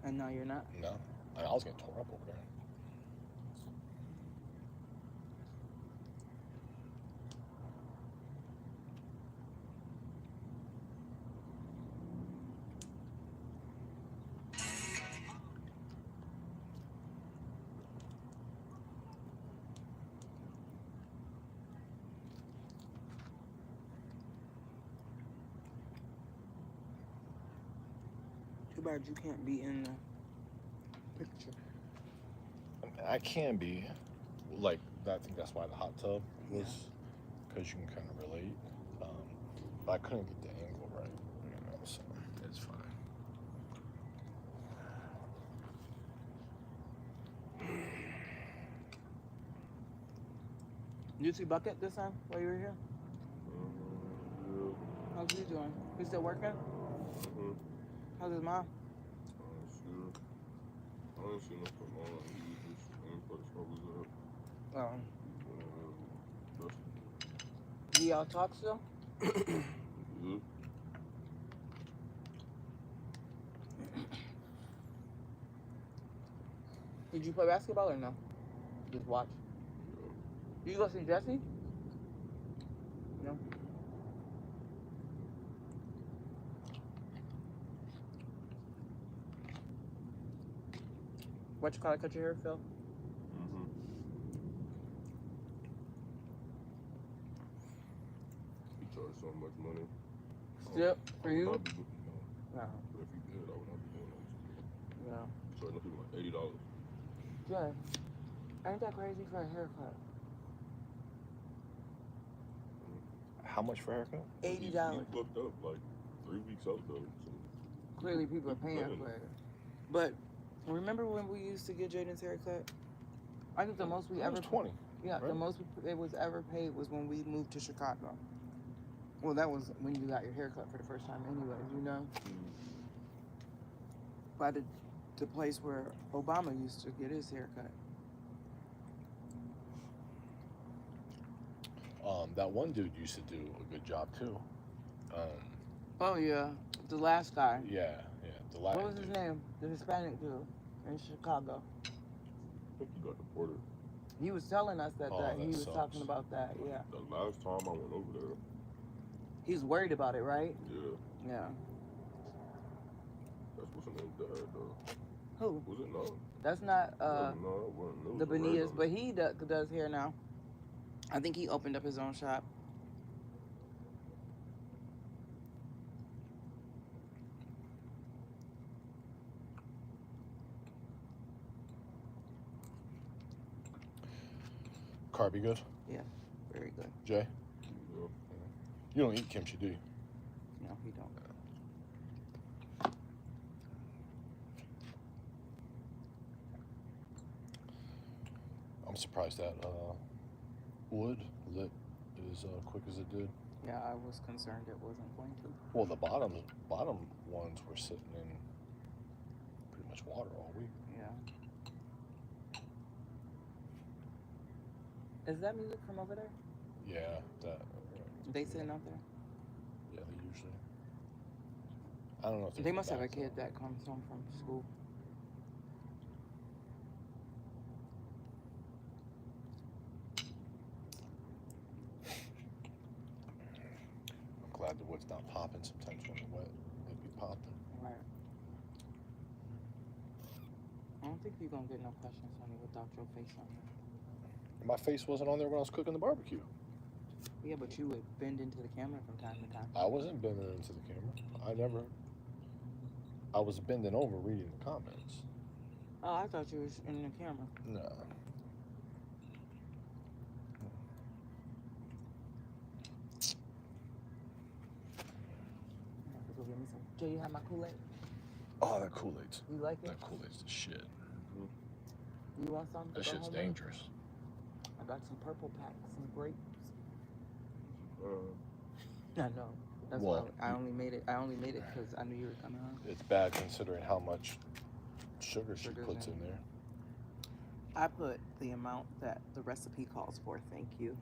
And now you're not? No. I was getting tore up over there. Too bad you can't be in the picture. I can be, like, I think that's why the hot tub was, because you can kind of relate. But I couldn't get the angle right, so it's fine. Did you see Bucket this time while you were here? Yeah. How's he doing? He still working? Mm-hmm. How's his mom? Sure. I ain't seen him for long. He was just in for the struggles up. Do y'all talk still? Yeah. Did you play basketball or no? Just watch. Did you go see Jesse? No. What you call it? Cut your hair, Phil? Mm-hmm. He charged so much money. Still for you? No. No. But if he did, I would not be doing that. No. Charging them people like $80. Yeah. Ain't that crazy for a haircut? How much for a haircut? $80. He booked up like 3 weeks out though. So Clearly people are paying for it. But remember when we used to get Jaden's haircut? I think the most we ever was 20. Yeah, right? the most it was ever paid was when we moved to Chicago. Well, that was when you got your haircut for the first time anyways, you know? By the place where Obama used to get his haircut. That one dude used to do a good job too. Oh yeah, the last guy. Yeah, the last. What was his name? The Hispanic dude in Chicago. I think he got deported. He was telling us that that he was sucks. talking about that. Yeah. The last time I went over there. He's worried about it, right? Yeah. Yeah. That's what's her name dad though. Who? Was it not? That's not No, it wasn't. the Benias, but he does hair now. I think he opened up his own shop. Car be good? Yeah, very good. Jay? Yeah. You don't eat kimchi, do you? No, he don't. I'm surprised that wood lit as quick as it did. Yeah, I was concerned it wasn't going to. Well, the bottom ones were sitting in pretty much water all week. Yeah. Is that music from over there? Yeah, that. They sitting out there? Yeah, they usually. I don't know if They must have a kid that comes home from school. I'm glad the wood's not popping. Sometimes when it's wet, it'd be popping. Right. I don't think you're gonna get no questions on it without your face on it. My face wasn't on there when I was cooking the barbecue. Yeah, but you would bend into the camera from time to time. I wasn't bending into the camera. I was bending over reading the comments. Oh, I thought you was in the camera. No. Go get me some. Jay, you have my Kool-Aid? Oh, that Kool-Aid's. You like it? That Kool-Aid's the shit. You want some? That shit's dangerous. I got some purple packs, some grapes. I know. That's why I only made it. I only made it because I knew you were coming on. It's bad considering how much sugar she puts in there. I put the amount that the recipe calls for. Thank you.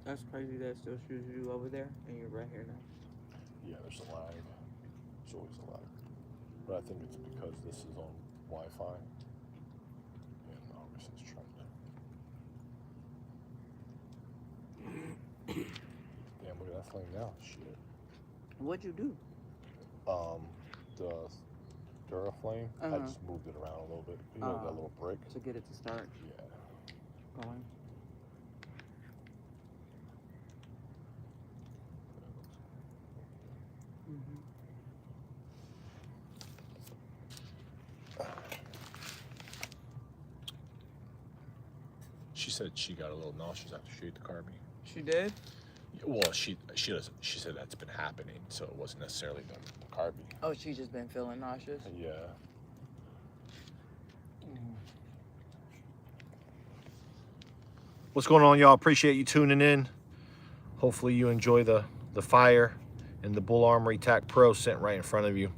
That's crazy that still shoots you over there and you're right here now. Yeah, there's a lag. There's always a lag. But I think it's because this is on Wi-Fi. And August is trying to. Damn, look at that flame now. Shit. What'd you do? The Duraflame, I Uh-huh. just moved it around a little bit. You know that little brick? To get it to start Yeah. going. Mm-hmm. She said she got a little nauseous after she ate the carbine. She did? Well, she said that's been happening, so it wasn't necessarily the carbine. Oh, she just been feeling nauseous? Yeah. What's going on, y'all? Appreciate you tuning in. Hopefully you enjoy the fire and the Bull Armory Tac Pro sitting right in front of you.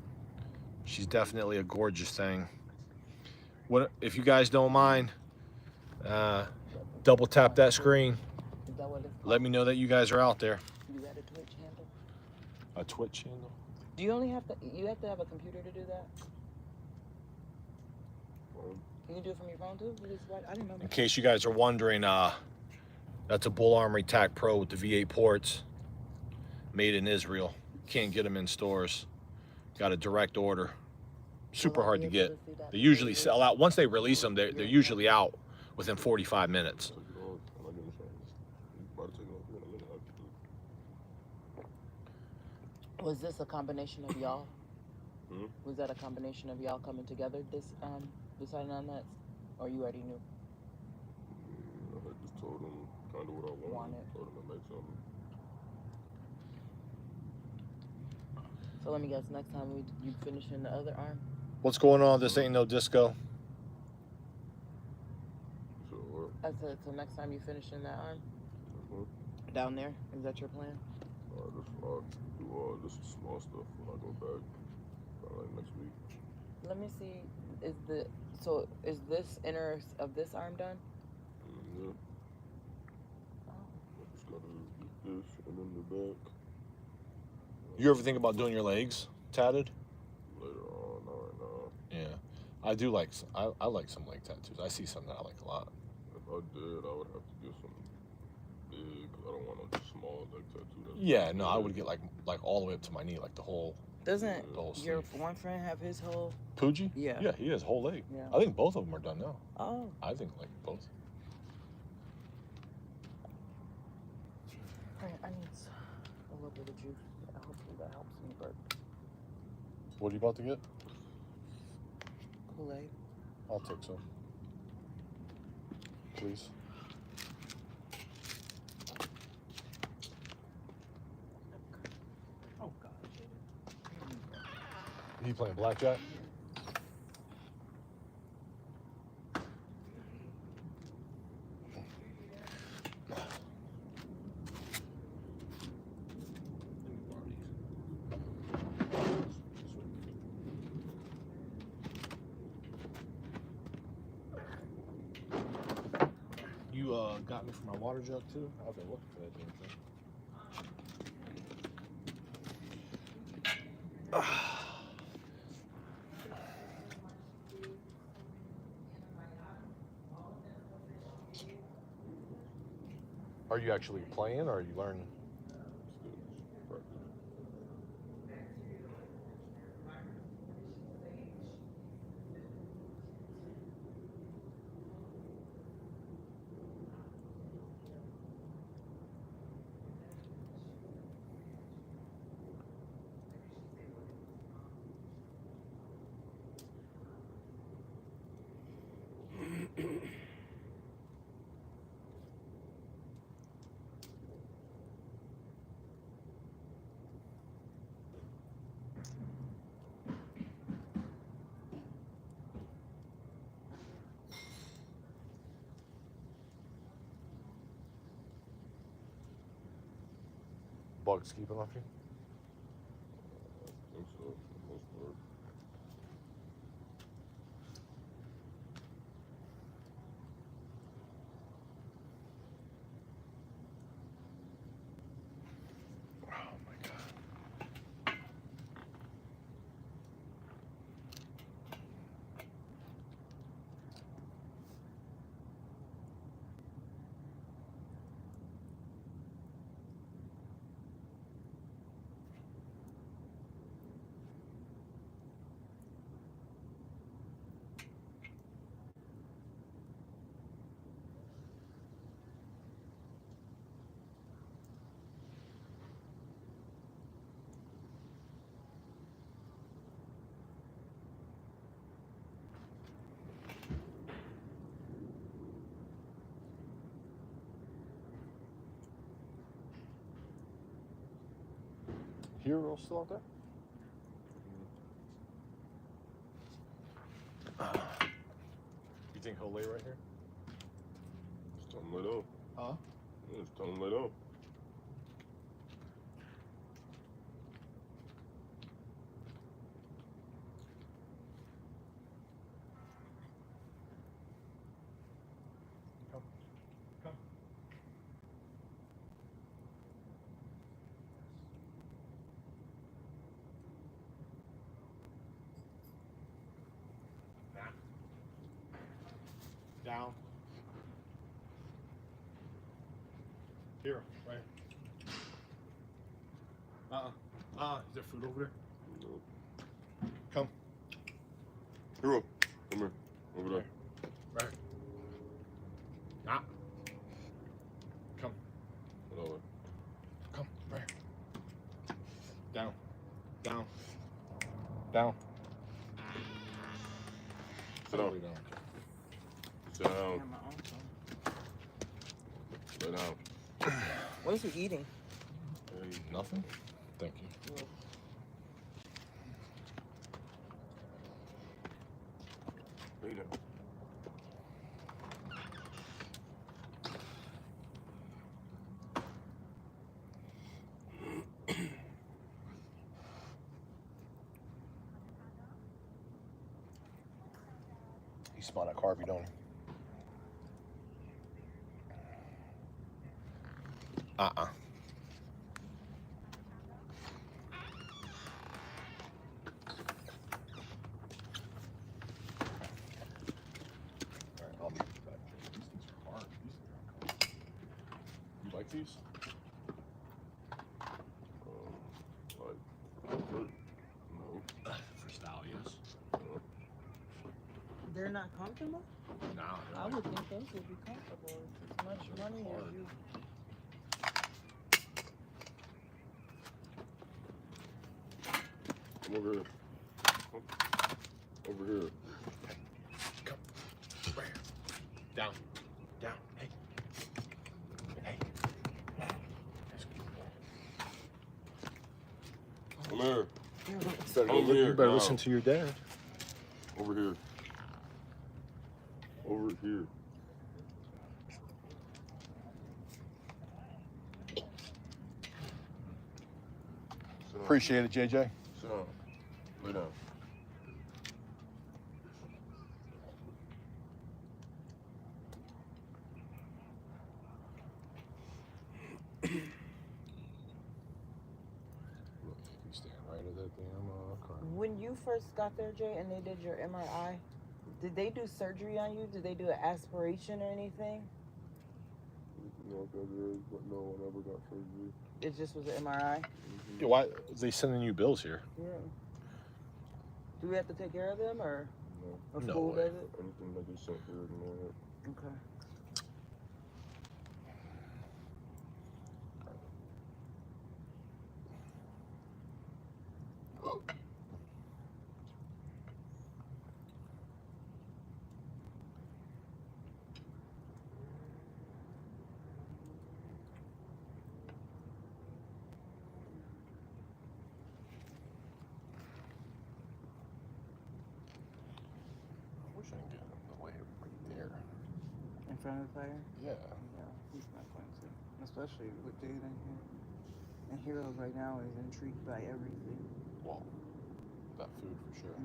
She's definitely a gorgeous thing. What if you guys don't mind, double tap that screen. Is that what it's called? Let me know that you guys are out there. You got a Twitch handle? A Twitch handle? Do you only have to, you have to have a computer to do that? Can you do it from your phone too? I didn't know that. In case you guys are wondering, that's a Bull Armory Tac Pro with the V8 ports, made in Israel. Can't get them in stores. Got a direct order. Super hard to get. They usually sell out. Once they release them, they're usually out within 45 minutes. Was this a combination of y'all? Was that a combination of y'all coming together deciding on that? Or you already knew? I just told him kind of what I wanted. Told him to make something. So let me guess, next time you finish in the other arm? What's going on? This ain't no disco. Sure. I said, so next time you finish in that arm? Down there? Is that your plan? I'll do just small stuff when I go back. Like next week. Let me see. Is this inner of this arm done? Yeah. Oh. I just gotta get this and then the back. You ever think about doing your legs tatted? Later on, not right now. Yeah, I do like. I like some leg tattoos. I see some that I like a lot. If I did, I would have to get some big. Cause I don't want no small leg tattoo. Yeah, no, I would get like all the way up to my knee, like the whole. Doesn't the whole your sleeve. one friend have his whole? Pooji? Yeah. Yeah, he has whole leg. Yeah. I think both of them are done now. Oh. I think like both. I need a little bit of juice. Hopefully that helps me burp. What are you about to get? Kool-Aid. I'll take some. Please. Oh God. You playing blackjack? You got me for my water jug too? I've been looking for that damn thing. Are you actually playing or are you learning? Bugs keeping off you? I think so, for the most part. hero still out there? You think he'll lay right here? Just tell him lay down. Huh? Yeah, just tell him lay down. Come. Down. Here, right. Is there food over there? No. Come. Hero, come here. Over there. Right. Nah. Come. Get over. Come. Right. Down. Down. Down. Sit down. Lay down. Sit down. Yeah, my own phone. Lay down. What is he eating? Hey, Nothing? Thank you. lay down. He smelled like Harvey, don't he? Alright, I'll be back. These things are hard. These things are hard. You like these? Like, no. For style, yes. They're not comfortable? No, I would think those would be comfortable. It's as much money as you. Come over here. Come. Over here. Come. Right here. Down. Down. Hey. Hey. That's good. Come here. Come Over here. You better now. listen to your dad. Over here. Over here. Sit down. Appreciate it, JJ. Sit down. Lay down. You stand right at that damn car. When you first got there, Jay, and they did your MRI, did they do surgery on you? Did they do an aspiration or anything? No surgery, but no one ever got surgery. It just was an MRI? Yeah, why are they sending you bills here? Yeah. Do we have to take care of them or No. No school way. does it? Anything that gets sent here, no. Okay. I wish I could get him to lay it right there. In front of the fire? Yeah. Yeah, he's not going to. Especially with Jade in here. And Hero right now is intrigued by everything. Well, that food for sure.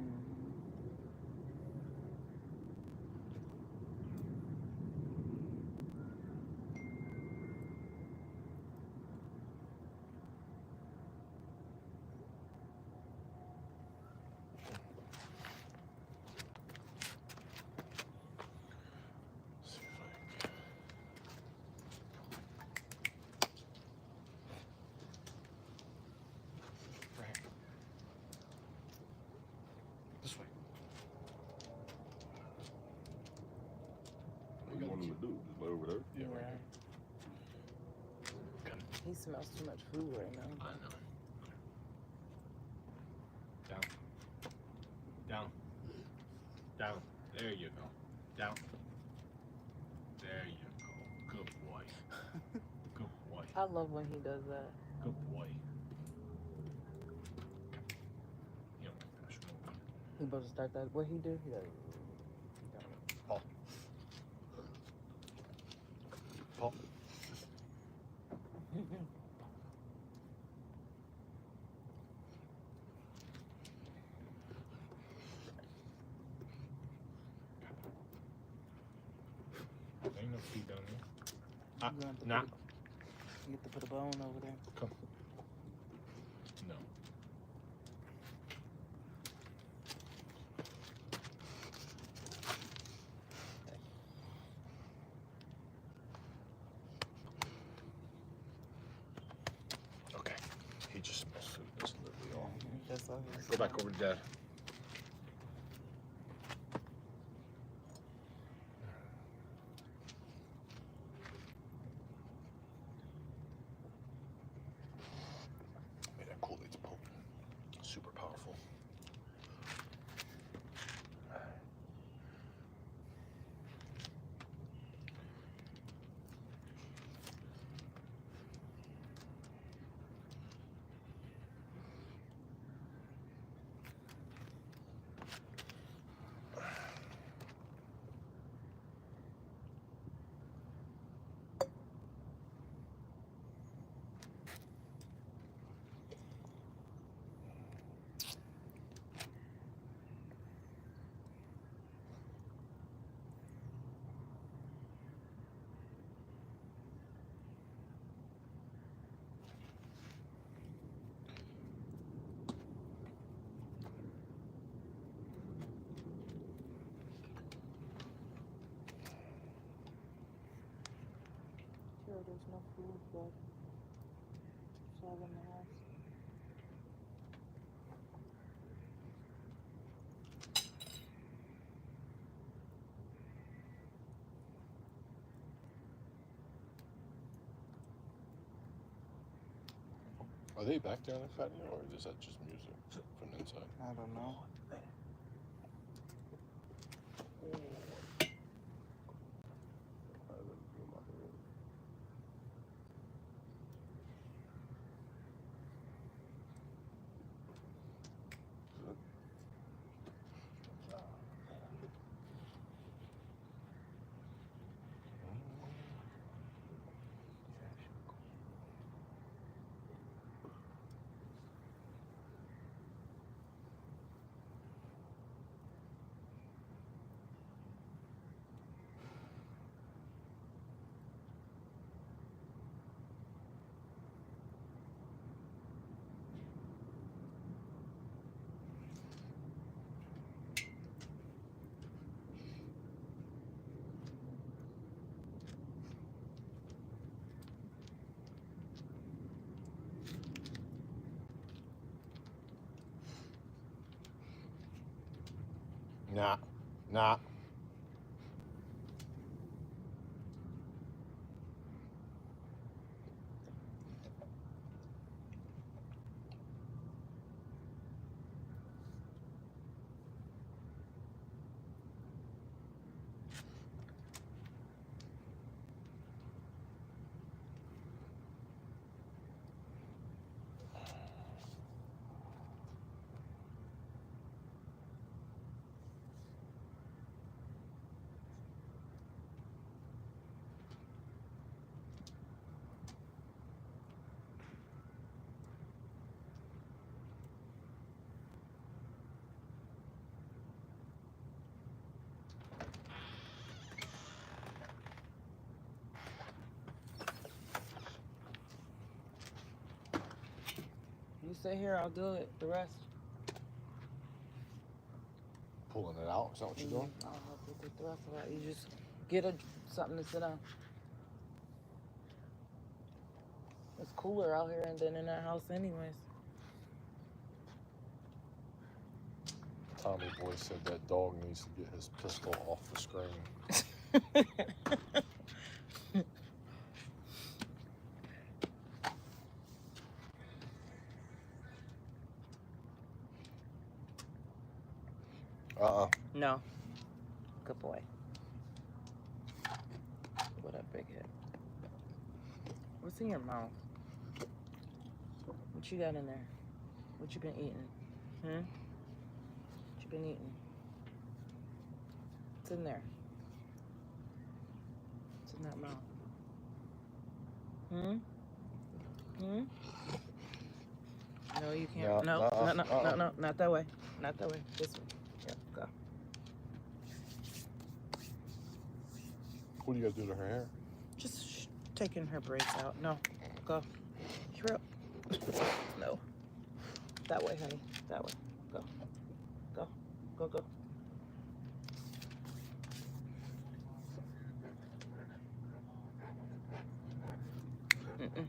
See if I can. Right. This way. What do you want him to do? Just lay over there? Yeah, right here. He smells too much food right now. I know. Down. Down. Down. There you go. Down. There you go. Good boy. Good boy. I love when he does that. Good boy. He supposed to start that. What he do? He like, Paul. Paul. Ain't no feet down there. you have to Nah. you have to put a bone over there. Come. No. Okay. He just smells food. That's literally all. That's all. Go back over to Dad. Man, that Kool-Aid's potent. Super powerful. Sure, there's no food, but it's all in the house. Are they back there on the patio, or is that just music from the inside? I don't know. Nah. Nah. You stay here, I'll do it. The rest. Pulling it out? Is that what you're doing? I'll help you with the rest of that. You just get something to sit on. It's cooler out here than in that house anyways. Tommy boy said that dog needs to get his pistol off the screen. No. Good boy. What a big head. What's in your mouth? What you got in there? What you been eating? What you been eaten. It's in there. It's in that mouth. No, you can't. No, not that way. Not that way. This way. Yep, go. What do you guys do to her hair? Just taking her braids out. No, go. You're up. No. That way, honey. That way. Go. Go. Go, go. Mm-mm.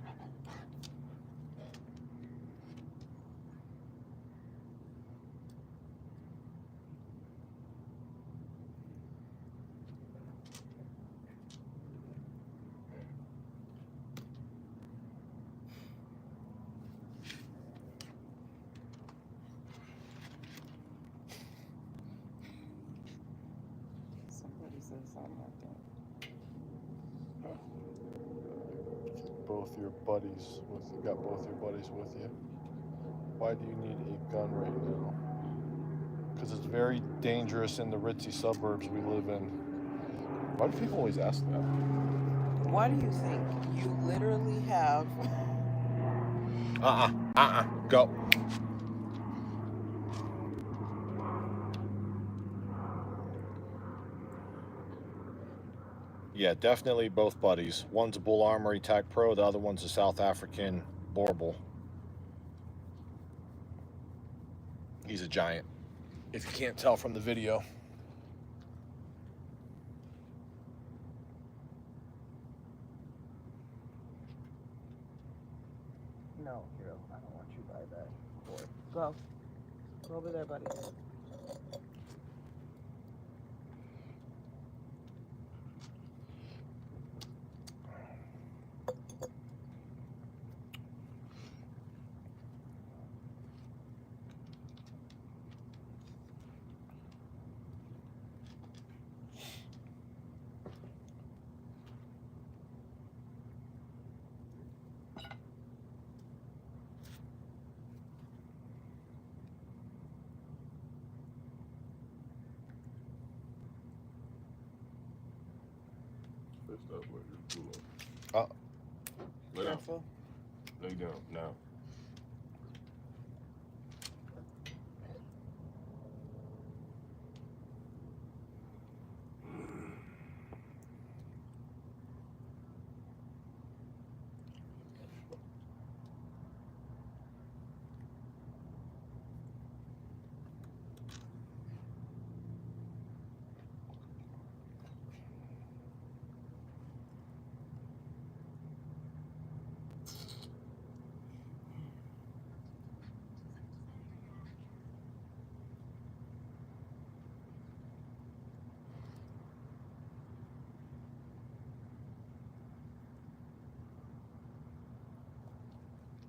Somebody said something like that. Both your buddies got both your buddies with you. Why do you need a gun right now? Because it's very dangerous in the ritzy suburbs we live in. Why do people always ask that? Why do you think you literally have... Go. Yeah, definitely both buddies. One's a Bull Armory Tag Pro, the other one's a South African Borbal. He's a giant, if you can't tell from the video. No, Hero, I don't want you by that boy. Go. Go over there, buddy. Fist up with your tool. Lay down. Careful. Lay down now.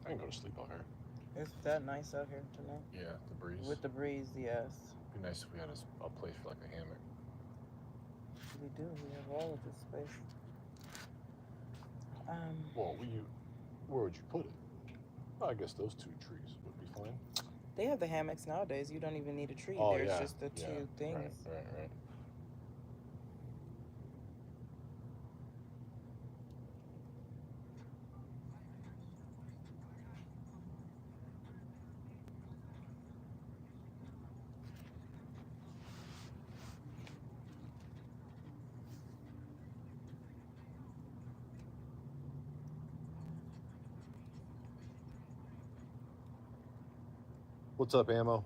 I can go to sleep out here. It's that nice out here tonight. Yeah, the breeze. With the breeze, yes. It'd be nice if we had a place for like a hammock. We do. We have all of this space. Well, where would you put it? Well, I guess those two trees would be fine. They have the hammocks nowadays. You don't even need a tree. Oh, There's yeah. just the two things. Right. What's up, Ammo?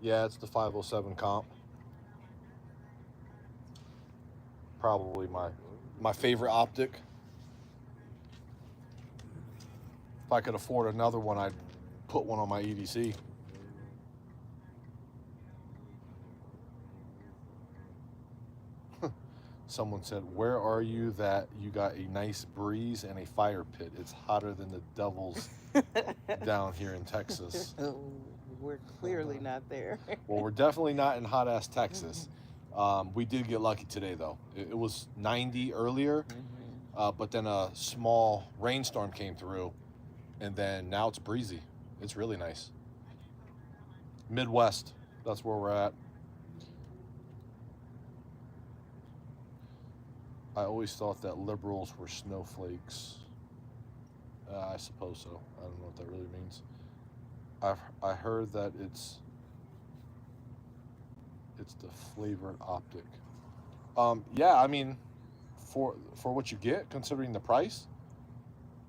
Yeah, it's the 507 comp. Probably my favorite optic. If I could afford another one, I'd put one on my EDC. Someone said, where are you that you got a nice breeze and a fire pit? It's hotter than the devil's down here in Texas. We're clearly not there. Well, we're definitely not in hot-ass Texas. We did get lucky today, though. It was 90 earlier, but then a small rainstorm came through, and then now it's breezy. It's really nice. Midwest. That's where we're at. I always thought that liberals were snowflakes. I suppose so. I don't know what that really means. I heard that it's the flavored optic. Yeah, I mean, for what you get, considering the price.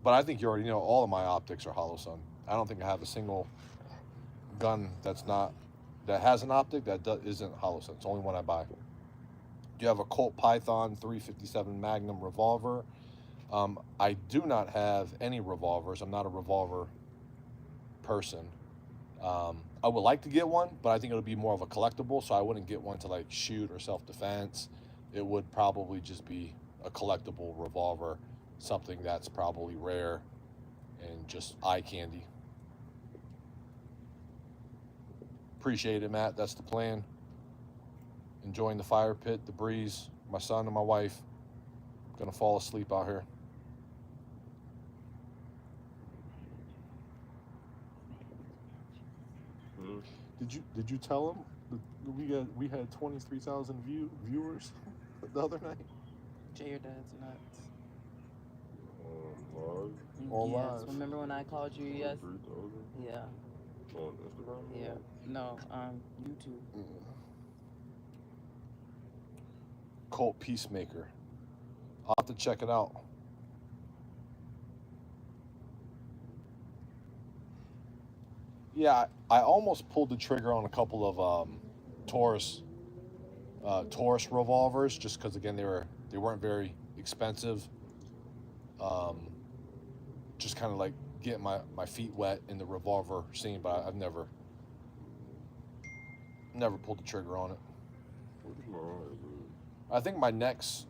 But I think you already know all of my optics are hollow sun. I don't think I have a single gun that has an optic that isn't hollow sun. It's the only one I buy. You have a Colt Python 357 Magnum revolver. I do not have any revolvers. I'm not a revolver person. I would like to get one, but I think it'll be more of a collectible, so I wouldn't get one to like shoot or self-defense. It would probably just be a collectible revolver, something that's probably rare and just eye candy. Appreciate it, Matt. That's the plan. Enjoying the fire pit, the breeze, my son and my wife. Gonna fall asleep out here. Did you tell him that we had 23,000 viewers the other night? Jay, your dad's nuts. Live? All Yes. live. Remember when I called you? Yes. 3,000 Yeah. on Instagram. Yeah. No. YouTube. Colt Peacemaker. I'll have to check it out. Yeah, I almost pulled the trigger on a couple of Taurus revolvers, just because again they weren't very expensive. Just kind of like getting my feet wet in the revolver scene, but I've never pulled the trigger on it. What is my eyes? I think my next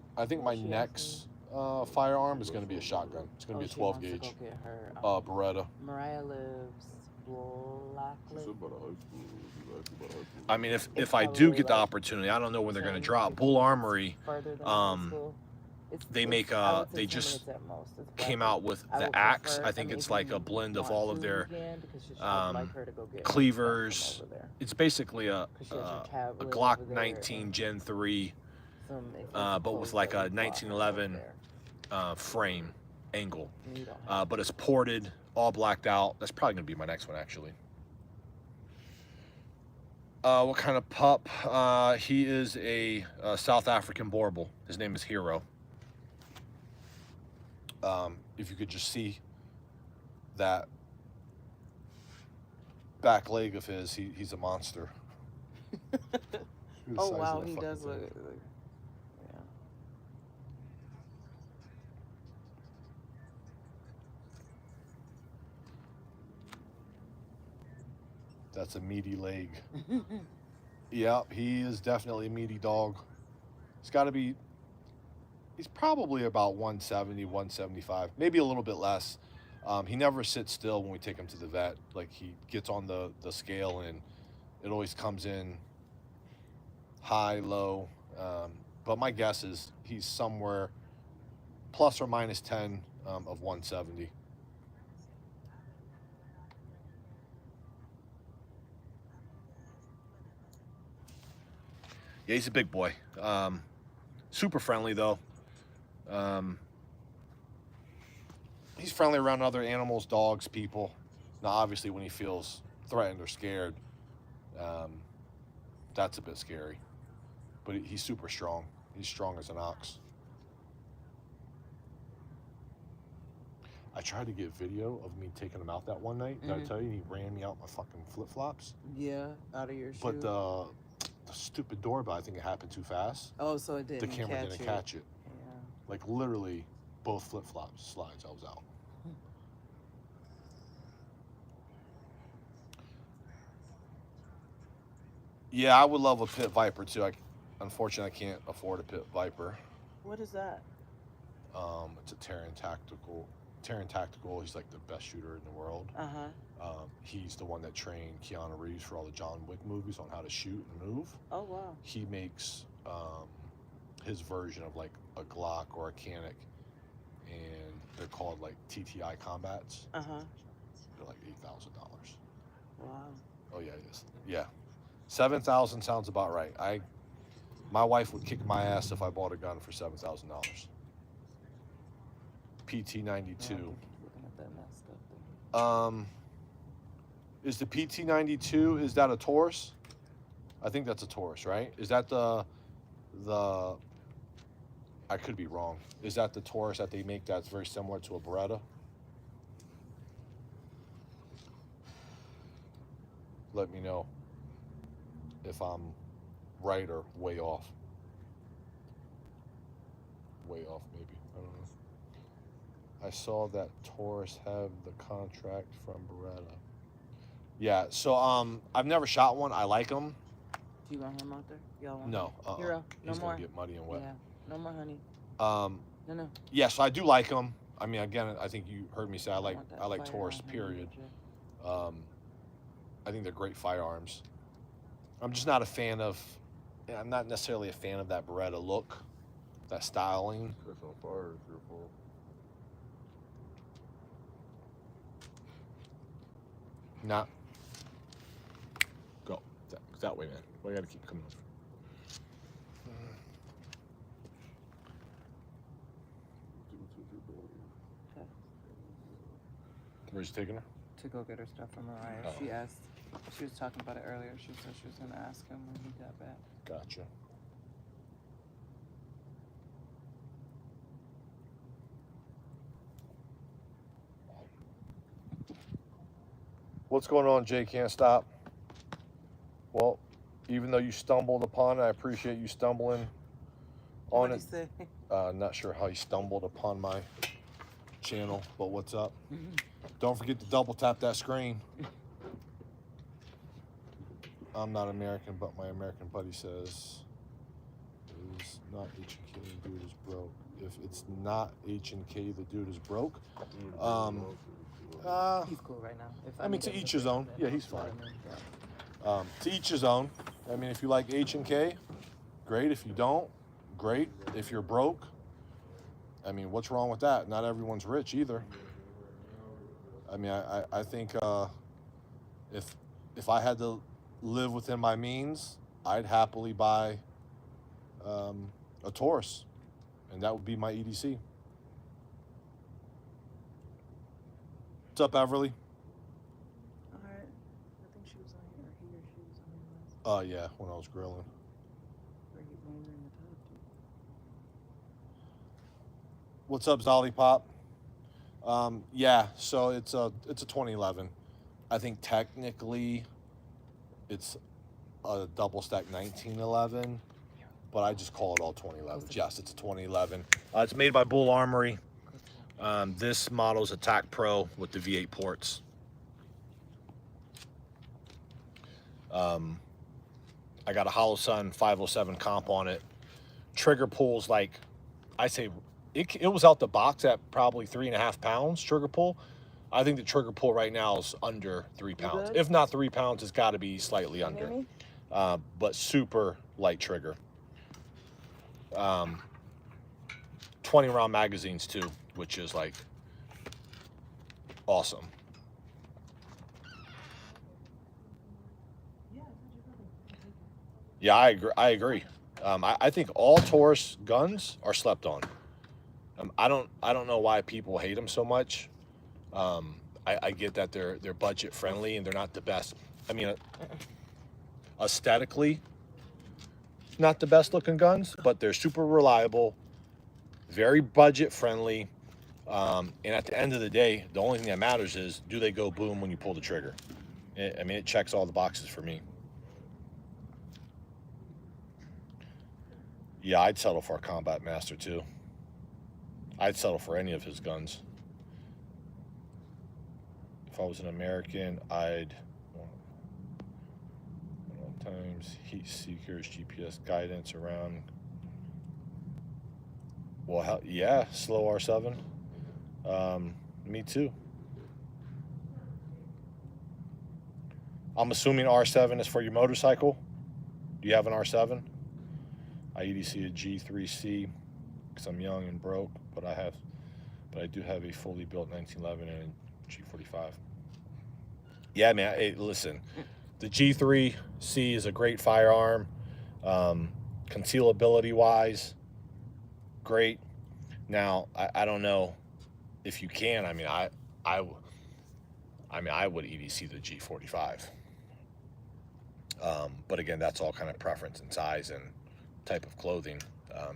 firearm is going to be a shotgun. It's going to be a 12 She wants gauge to go get her, Beretta. Mariah lives She Blacklick. said about a high school. She's asking about high school. I mean, if It's I do probably get the like opportunity, I don't know when they're going to 10 drop. minutes Bull Armory, further than high school. they make I would say they 10 just minutes at most. It's came Blacklick. out with I the would axe. prefer- I think mean, it's if like you a blend of want all of to, their you can, because I'd like her to go get stuff from cleavers. over there. It's basically a 'Cause she has her tablet Glock over there 19 and Gen 3 some but with clothes like that a we bought from over 1911 there. frame angle. And you don't have But it's ported, all blacked out. That's probably going to be my next one, actually. What kind of pup? He is a South African Borbal. His name is Hero. If you could just see that back leg of his, he's a monster. The Oh size wow, of that he fucking does thing. look. Yeah. That's a meaty leg. Yep, he is definitely a meaty dog. He's probably about 170, 175, maybe a little bit less. He never sits still when we take him to the vet. Like, he gets on the scale and it always comes in high, low. But my guess is he's somewhere plus or minus 10 of 170. Yeah, he's a big boy. Super friendly, though. He's friendly around other animals, dogs, people. Now, obviously, when he feels threatened or scared, that's a bit scary. But he's super strong. He's strong as an ox. I tried to get video of me taking him out that one night. Did I tell you? He ran me out my fucking flip-flops. Yeah, out of your shoe. But the stupid doorbell, I think it happened too fast. Oh, so it didn't. The camera didn't catch it. Yeah. Like, literally, both flip-flops slides, I was out. Yeah, I would love a Pit Viper, too. Unfortunately, I can't afford a Pit Viper. What is that? It's a Terran Tactical. He's like the best shooter in the world. He's the one that trained Keanu Reeves for all the John Wick movies on how to shoot and move. Oh wow. He makes his version of like a Glock or a Canic, and they're called like TTI Combats. They're like $8,000. Wow. Oh yeah, it is. Yeah, 7,000 sounds about right. My wife would kick my ass if I bought a gun for $7,000. PT92. Looking at that messed up thing. Is the PT92? Is that a Taurus? I think that's a Taurus, right? Is that the? I could be wrong. Is that the Taurus that they make that's very similar to a Beretta? Let me know if I'm right or way off. Way off, maybe. I don't know. I saw that Taurus have the contract from Beretta. Yeah, so I've never shot one. I like them. Do you want him out there? Y'all want No, him? Hero, no he's more. gonna get muddy and wet. Yeah, no more, honey. No. Yeah, so I do like them. I mean, again, I think you heard me say I like Firearm, Taurus. honey, Period. Jay. I think they're great firearms. I'm just not a fan of. I'm not necessarily a fan of that Beretta look, that styling. Catch on fire is your fault. Not. Go that way, man. We gotta keep coming over. Okay. Where's you taking her? To go get her stuff from Mariah. Oh. She asked. She was talking about it earlier. She said she was gonna ask him when he got back. Gotcha. What's going on, Jay? Can't stop. Well, even though you stumbled upon it, I appreciate you stumbling on What'd it. he say? Not sure how you stumbled upon my channel, but what's up? Don't forget to double tap that screen. I'm not American, but my American buddy says it's not H&K, the dude is broke. If it's not H&K, the dude is broke. He's cool right now. If I mean, to need him each his own. then Yeah, he's just let fine. him in. Yeah. To each his own. I mean, if you like H&K, great. If you don't, great. If you're broke, I mean, what's wrong with that? Not everyone's rich either. I mean, I think if I had to live within my means, I'd happily buy a Taurus, and that would be my EDC. What's up, Everly? All right. I think she was on here. He or she was on here last. Yeah, when I was grilling. Or he when we were in the tub too. What's up, Zolly Pop? Yeah, so it's a 2011. I think technically it's a double stack 1911, but I just call it all 2011. Yes, it's a 2011. It's made by Bull Armory. This model is a TAC Pro with the V8 ports. I got a Hollow Sun 507 comp on it. Trigger pull's like, I say, it was out the box at probably 3.5 pounds trigger pull. I think the trigger pull right now is under 3 pounds. good? If not 3 pounds, it's got to be slightly Can you under. hear me? But super light trigger. 20 round magazines too, which is like awesome. Yeah, I agree. I think all Taurus guns are slept on. I don't know why people hate them so much. I get that they're budget friendly and they're not the best. I mean, aesthetically, not the best looking guns, but they're super reliable, very budget friendly. And at the end of the day, the only thing that matters is, do they go boom when you pull the trigger? I mean, it checks all the boxes for me. Yeah, I'd settle for a Combat Master too. I'd settle for any of his guns. If I was an American, I'd times heat seekers, GPS guidance around. Well, yeah, slow R7. Me too. I'm assuming R7 is for your motorcycle. Do you have an R7? I EDC a G3C because I'm young and broke, but I do have a fully built 1911 and a G45. Yeah, man. Hey, listen, the G3C is a great firearm. Concealability wise, great. Now, I don't know if you can. I mean, I would EDC the G45. But again, that's all kind of preference and size and type of clothing.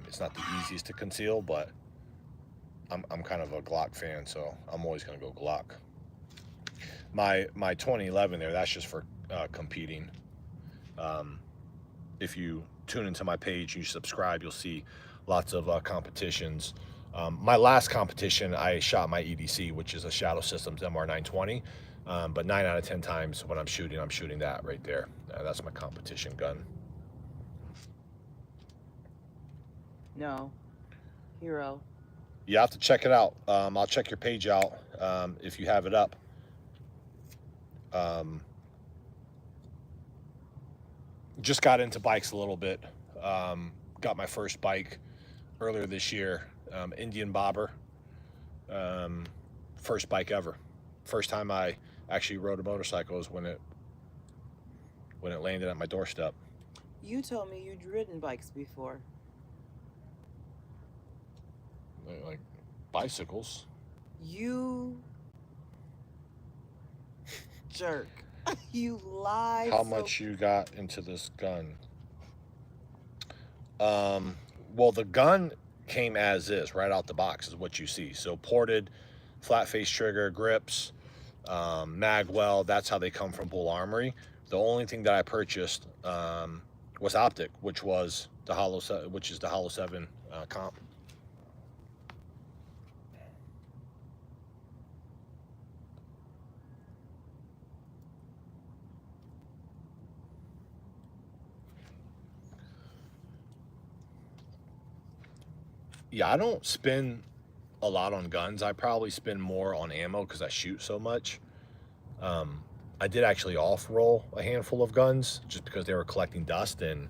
It's not the easiest to conceal, but I'm kind of a Glock fan, so I'm always going to go Glock. My 2011 there, that's just for competing. If you tune into my page, you subscribe, you'll see lots of competitions. My last competition, I shot my EDC, which is a Shadow Systems MR920. But 9 out of 10 times when I'm shooting that right there. That's my competition gun. No. Hero. You have to check it out. I'll check your page out if you have it up. Just got into bikes a little bit. Got my first bike earlier this year. Indian Bobber. First bike ever. First time I actually rode a motorcycle was when it landed at my doorstep. You told me you'd ridden bikes before. Like bicycles. You jerk. You lie. How much you got into this gun? Well, the gun came as is, right out the box, is what you see. So ported, flat face trigger, grips, mag well. That's how they come from Bull Armory. The only thing that I purchased was optic, which is the Hollow 7 comp. Yeah, I don't spend a lot on guns. I probably spend more on ammo because I shoot so much. I did actually off-roll a handful of guns just because they were collecting dust and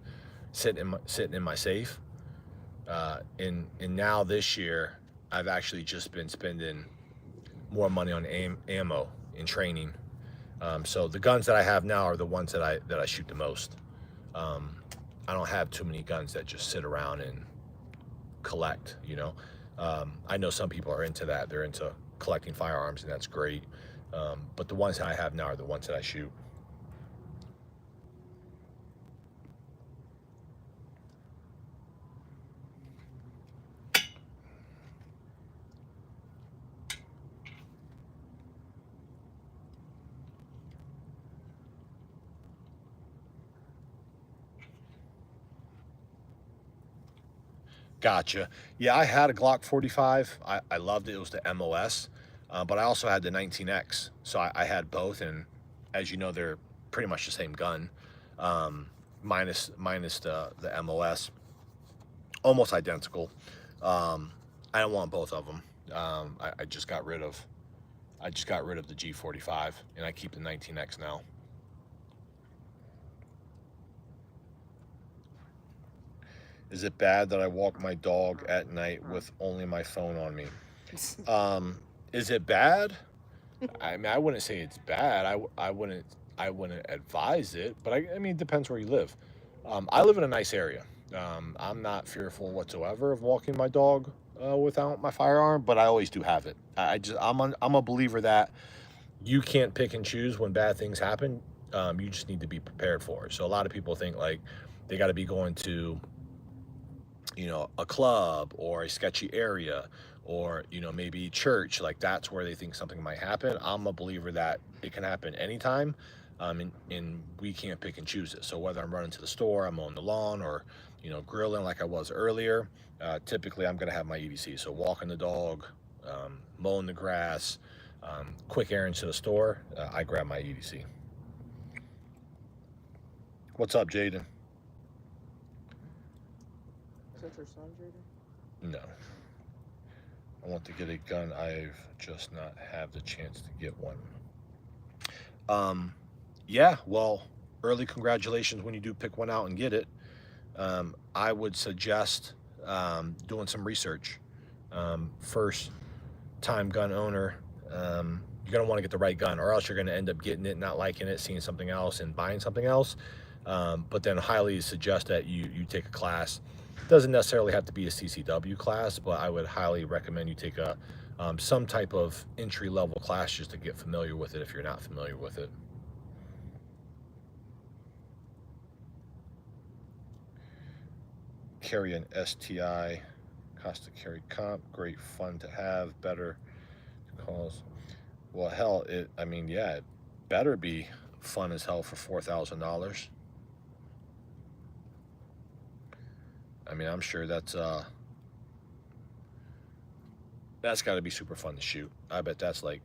sitting in my safe. And now this year, I've actually just been spending more money on ammo in training. So the guns that I have now are the ones that I shoot the most. I don't have too many guns that just sit around and collect, you know. I know some people are into that. They're into collecting firearms, and that's great. But the ones that I have now are the ones that I shoot. Gotcha. Yeah, I had a Glock 45. I loved it. It was the MOS. But I also had the 19X. So I had both. And as you know, they're pretty much the same gun. Minus the MOS. Almost identical. I don't want both of them. I just got rid of the G45. And I keep the 19X now. Is it bad that I walk my dog at night with only my phone on me? Is it bad? I mean, I wouldn't say it's bad. I wouldn't advise it, but I mean, it depends where you live. I live in a nice area. I'm not fearful whatsoever of walking my dog without my firearm, but I always do have it. I'm a believer that you can't pick and choose when bad things happen. You just need to be prepared for it. So a lot of people think like they got to be going to, you know, a club or a sketchy area or, you know, maybe church, like that's where they think something might happen. I'm a believer that it can happen anytime, and we can't pick and choose it. So whether I'm running to the store, I'm mowing the lawn, or, you know, grilling like I was earlier, typically I'm gonna have my EDC. So walking the dog, mowing the grass, quick errands to the store, I grab my EDC. What's up, Jaden? Is that your son, Jaden? No. I want to get a gun. I've just not had the chance to get one. Yeah, well, early congratulations when you do pick one out and get it. I would suggest doing some research. First time gun owner, you you're going to want to get the right gun, or else you're going to end up getting it, not liking it, seeing something else, and buying something else. But then highly suggest that you take a class. Doesn't necessarily have to be a CCW class, but I would highly recommend you take a some type of entry-level class just to get familiar with it if you're not familiar with it. Carry an STI, cost to carry comp, great fun to have, better cause. Well, hell, I mean, yeah, it better be fun as hell for $4,000. I mean, I'm sure that's got to be super fun to shoot. I bet that's like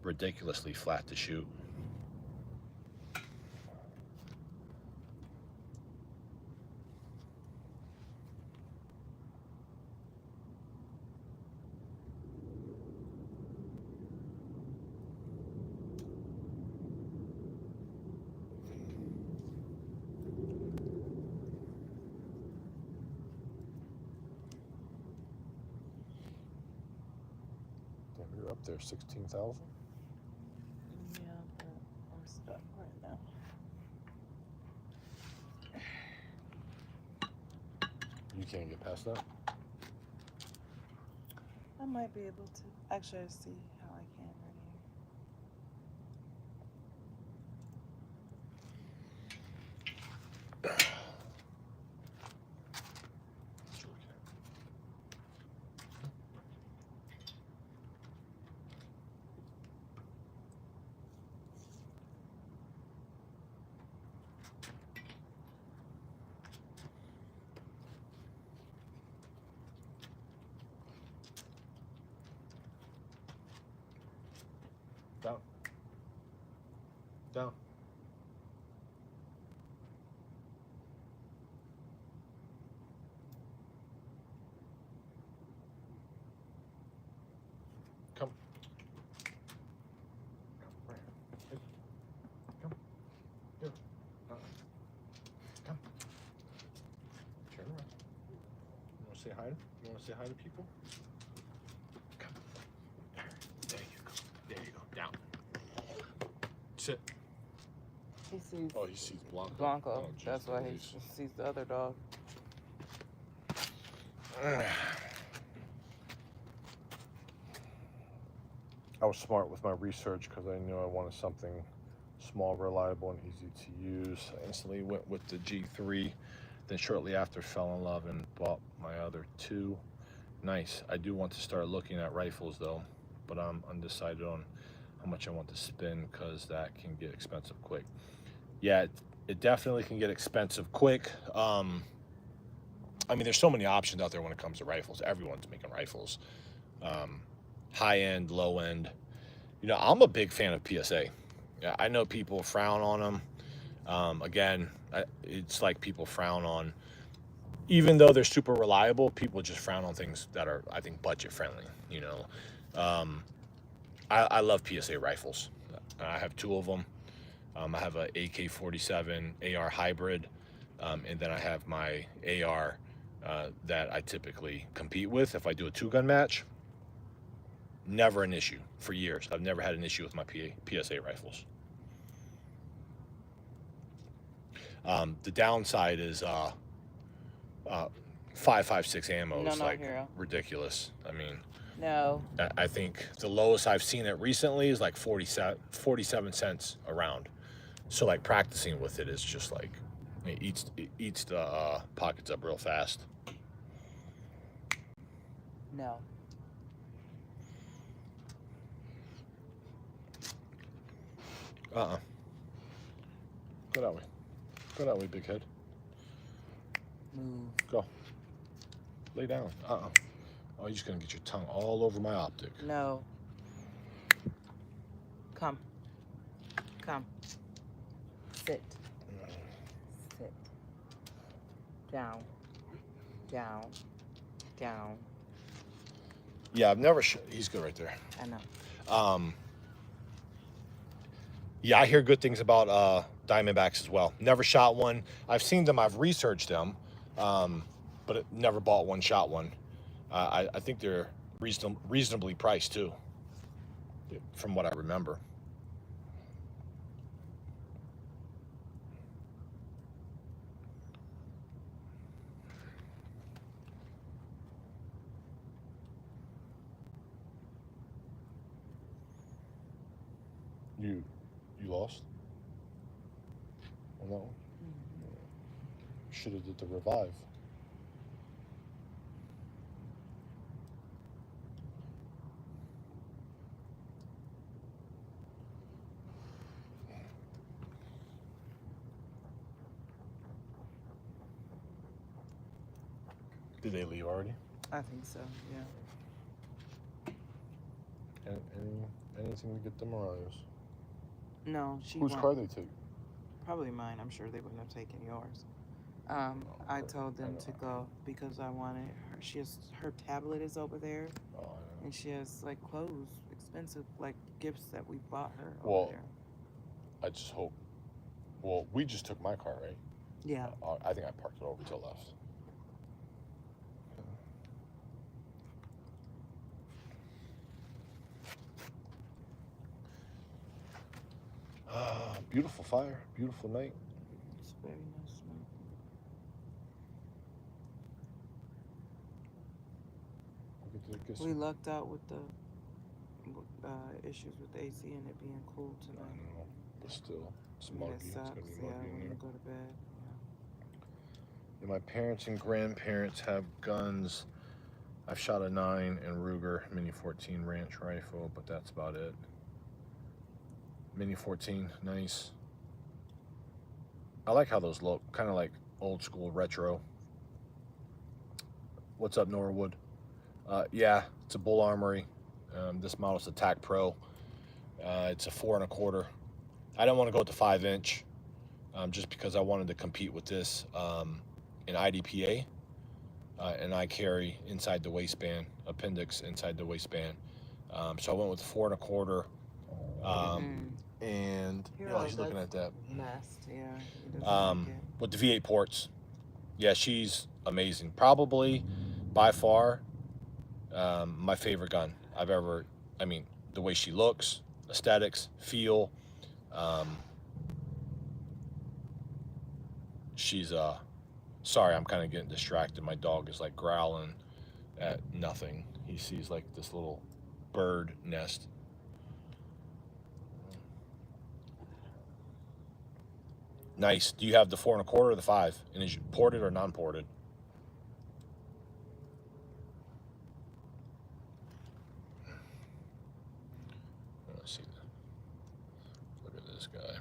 ridiculously flat to shoot. You're up there, 16,000. Yeah, but I'm stuck right now. You can't get past that? I might be able to. Actually, I see how I can right Down. Down. Come. Come right here. Come. Here. Come. Turn around. You want to say hi? You want to say hi to people? Come. There you go. There you go. Down. Sit. now. He sees Oh, he sees Blanco. Blanco. Oh, geez, That's why he Louise. sees the other dog. I was smart with my research because I knew I wanted something small, reliable, and easy to use. I instantly went with the G3. Then shortly after fell in love and bought my other two. Nice. I do want to start looking at rifles though, but I'm undecided on how much I want to spend because that can get expensive quick. Yeah, it definitely can get expensive quick. I mean, there's so many options out there when it comes to rifles. Everyone's making rifles. High end, low end. You know, I'm a big fan of PSA. Yeah, I know people frown on them. Again, it's like people frown on, even though they're super reliable, people just frown on things that are, I think, budget friendly. You know, I love PSA rifles. I have two of them. I have a AK-47 AR hybrid, and then I have my AR that I typically compete with if I do a two-gun match. Never an issue for years. I've never had an issue with my PSA rifles. The downside is 5.56 ammo is like ridiculous. I mean, No. I think the lowest I've seen it recently is like 47 cents a round. So like practicing with it is just like it eats the pockets up real fast. No. Go that way. Go that way, big head. Move. Go. Lay down. Oh, you're just gonna get your tongue all over my optic. No. Come. Come. Sit. Sit. Down. Down. Down. Yeah, I've never. He's good right there. I know. Yeah, I hear good things about Diamondbacks as well. Never shot one. I've seen them. I've researched them, but never bought one, shot one. I think they're reasonably priced too. from what I remember. You lost on that one? Should have did the revive. Did they leave already? I think so, yeah. Anything to get the Mariah's? No, she Whose won't. car they take? Probably mine. I'm sure they wouldn't have taken yours. I told them to go because I wanted her. Her tablet is over there, and she has like clothes, expensive like gifts that we bought her over there. I just hope. Well, we just took my car, right? Yeah. I think I parked it over to the left. Beautiful fire, beautiful night. It's very nice night. We lucked out with the issues with the AC and it being cool tonight. I know, but still, it's muggy. It's gonna be muggy in here. Go to bed. And my parents and grandparents have guns. I've shot a 9 and Ruger Mini 14 ranch rifle, but that's about it. Mini 14, nice. I like how those look, kind of like old school retro. What's up, Norwood? Yeah, it's a Bull Armory. This model's a TAC Pro. It's a 4 1/4. I don't want to go with the 5-inch, just because I wanted to compete with this in IDPA, and I carry inside the waistband, appendix inside the waistband. So I went with the 4 1/4. And he's looking at that. Messed, yeah. He doesn't like it. With the V8 ports. Yeah, she's amazing. Probably by far my favorite gun I've ever. I mean, the way she looks, aesthetics, feel. She's sorry, I'm kind of getting distracted. My dog is like growling at nothing. He sees like this little bird nest. Nice. Do you have the 4 1/4 or the 5? And is it ported or non-ported? Let's see. Look at this guy.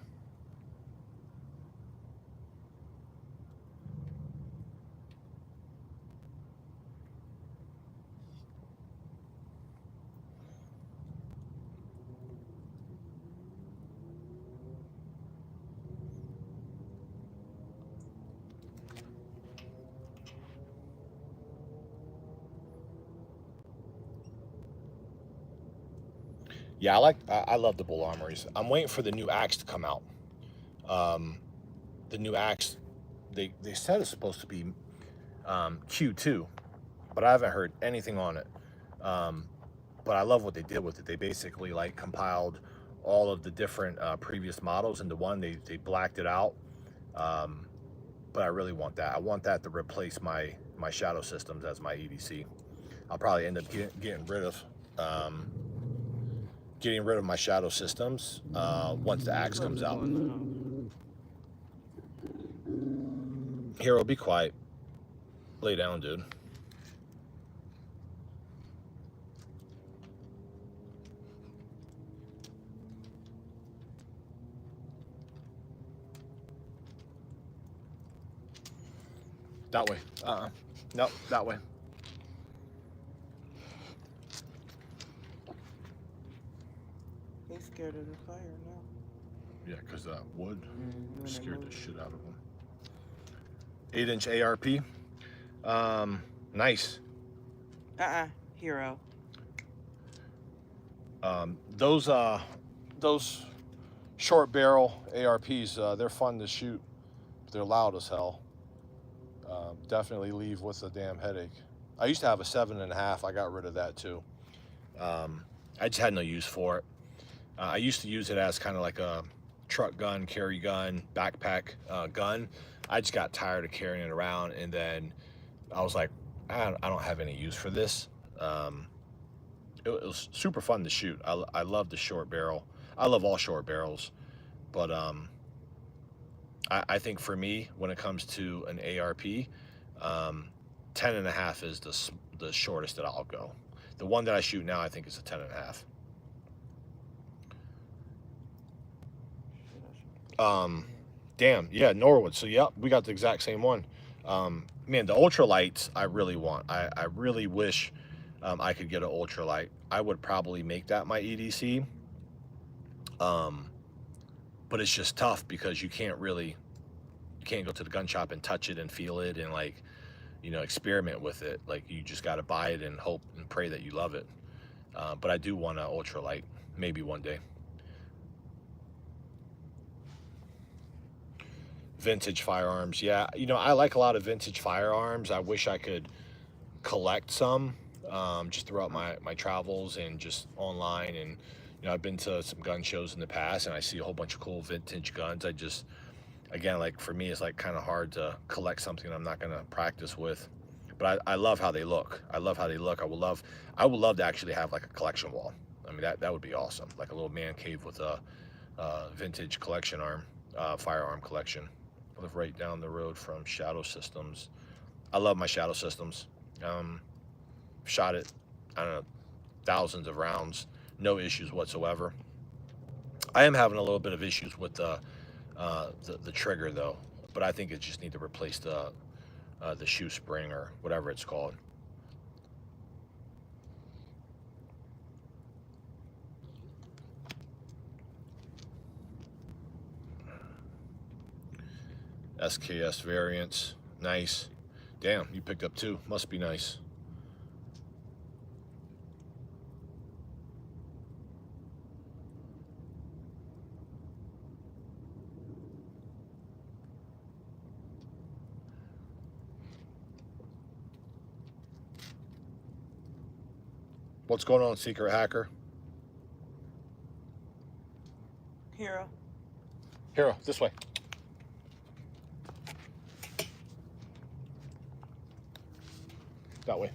Yeah, I love the Bull Armories. I'm waiting for the new axe to come out. The new axe, they said it's supposed to be Q2, but I haven't heard anything on it. But I love what they did with it. They basically like compiled all of the different previous models into one. They blacked it out. But I really want that. I want that to replace my shadow systems as my EDC. I'll probably end up getting rid of my shadow systems once the axe comes out. Hero, be quiet. Lay down, dude. That way. Nope, that way. He's scared of the fire now. Yeah, because that wood scared the shit out of him. 8-inch ARP. Nice. Hero. Those short barrel ARPs, they're fun to shoot. They're loud as hell. Definitely leave with a damn headache. I used to have a 7.5. I got rid of that too. I just had no use for it. I used to use it as kind of like a truck gun, carry gun, backpack gun. I just got tired of carrying it around, and then I was like, I don't have any use for this. It was super fun to shoot. I love the short barrel. I love all short barrels, but I think for me, when it comes to an ARP, 10.5 is the shortest that I'll go. The one that I shoot now, I think, is a 10.5. Damn, yeah, Norwood. So, yep, we got the exact same one. Man, the ultralights I really want. I really wish I could get an ultralight. I would probably make that my EDC. But it's just tough because you can't go to the gun shop and touch it and feel it and, like, you know, experiment with it. Like, you just got to buy it and hope and pray that you love it. But I do want an ultralight, maybe one day. Vintage firearms, yeah. You know, I like a lot of vintage firearms. I wish I could collect some just throughout my travels and just online. And, you know, I've been to some gun shows in the past, and I see a whole bunch of cool vintage guns. I just, again, like, for me, it's like kind of hard to collect something I'm not going to practice with. But I love how they look. I love how they look. I would love to actually have like a collection wall. I mean, that would be awesome. Like a little man cave with a vintage collection firearm collection. I live right down the road from Shadow Systems. I love my Shadow Systems. Shot it, I don't know, thousands of rounds, no issues whatsoever. I am having a little bit of issues with the trigger though, but I think it just need to replace the shoe spring or whatever it's called. SKS variants, nice. Damn, you picked up two, must be nice. What's going on, Secret Hacker? Hero. Hero, this way. That way.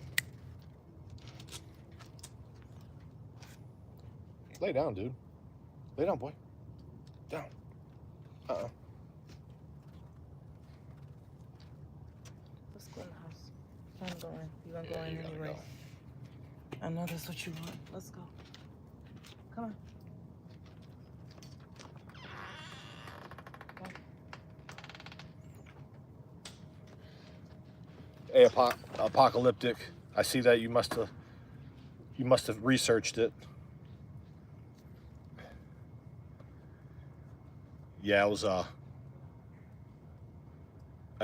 Lay down, dude. Lay down, boy. Down. Let's go in the house. I'm going. You want to go in anyway? I know that's what you want. Let's go. Come on. Hey, Apocalyptic. I see that you must have researched it. Yeah, it was I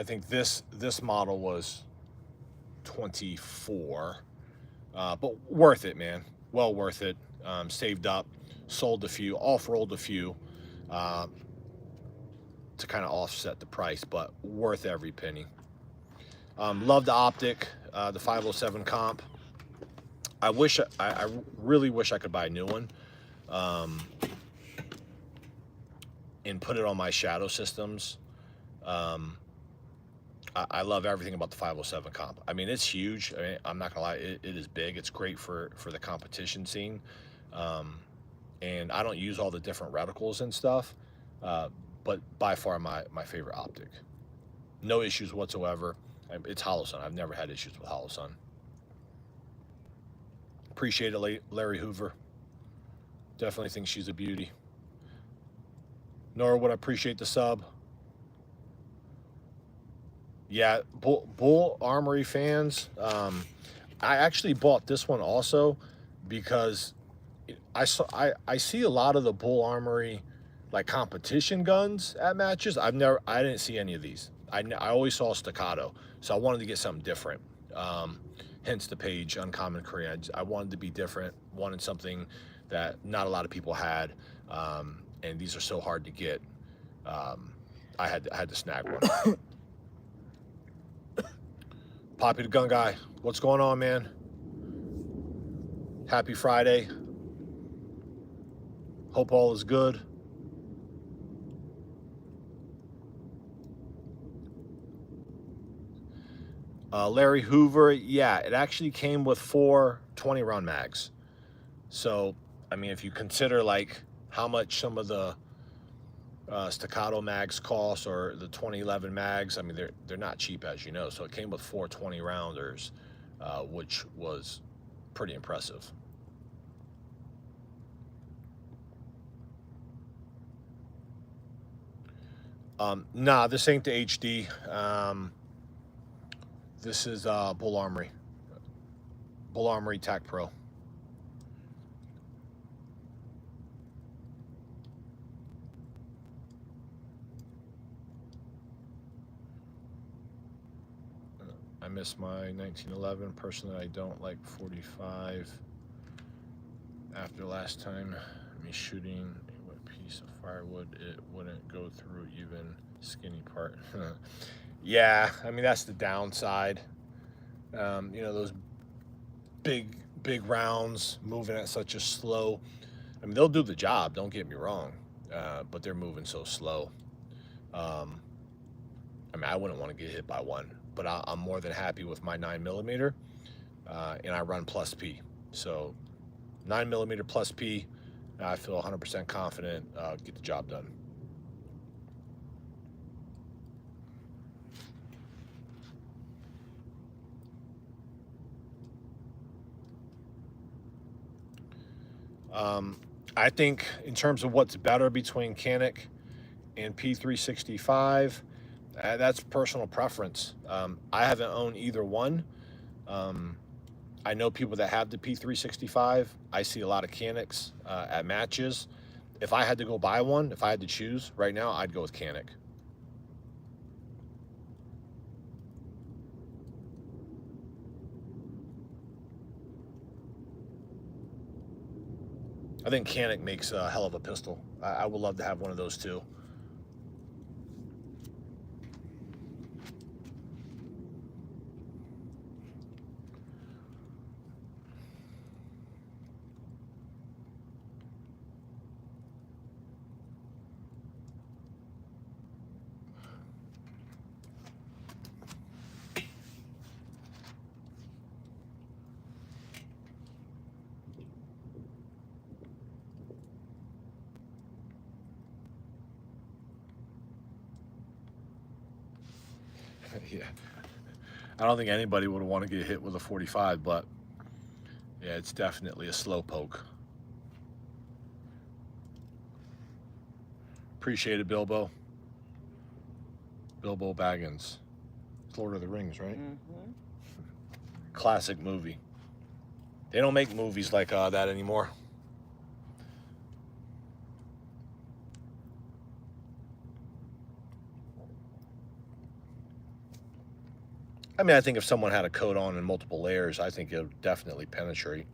think this model was 24, but worth it, man. Well worth it. Saved up, sold a few, off-rolled a few to kind of offset the price, but worth every penny. Love the optic, the 507 comp. I really wish I could buy a new one and put it on my Shadow Systems. I love everything about the 507 comp. I mean, it's huge. I mean, I'm not gonna lie, it is big. It's great for the competition scene. And I don't use all the different reticles and stuff, but by far my favorite optic. No issues whatsoever. It's Holosun. I've never had issues with Holosun. Appreciate it, Larry Hoover. Definitely think she's a beauty. Nora would appreciate the sub. Yeah, Bull Armory fans. I actually bought this one also because I see a lot of the Bull Armory like competition guns at matches. I didn't see any of these. I always saw Staccato, so I wanted to get something different. Hence the page Uncommon Korean. I wanted to be different. Wanted something that not a lot of people had, and these are so hard to get. I had to snag one. Poppy the Gun Guy, what's going on, man? Happy Friday. Hope all is good. Larry Hoover, yeah, it actually came with 4 20-round mags. So, I mean, if you consider like how much some of the staccato mags cost, or the 2011 mags, I mean, they're not cheap, as you know. So it came with 4 20-rounders, which was pretty impressive. Nah, this ain't the HD. This is Bull Armory. Bull Armory Tac Pro. I miss my 1911. Personally, I don't like 45. After last time me shooting a piece of firewood, it wouldn't go through even skinny part. Yeah, I mean, that's the downside. You know, those big rounds moving at such a slow, I mean, they'll do the job, don't get me wrong, but they're moving so slow. I mean, I wouldn't want to get hit by one, but I'm more than happy with my 9mm, and I run plus P. So 9mm plus P, I feel 100% confident, get the job done. I think in terms of what's better between Canik and P365, that's personal preference. I haven't owned either one. I know people that have the P365. I see a lot of Caniks at matches. If I had to go buy one, if I had to choose right now, I'd go with Canik. I think Canik makes a hell of a pistol. I would love to have one of those too. Yeah. I don't think anybody would want to get hit with a 45, but yeah, it's definitely a slow poke. Appreciate it, Bilbo. Bilbo Baggins. It's Lord of the Rings, right? Mm-hmm. Classic movie. They don't make movies like that anymore. I mean, I think if someone had a coat on in multiple layers, I think it would definitely penetrate.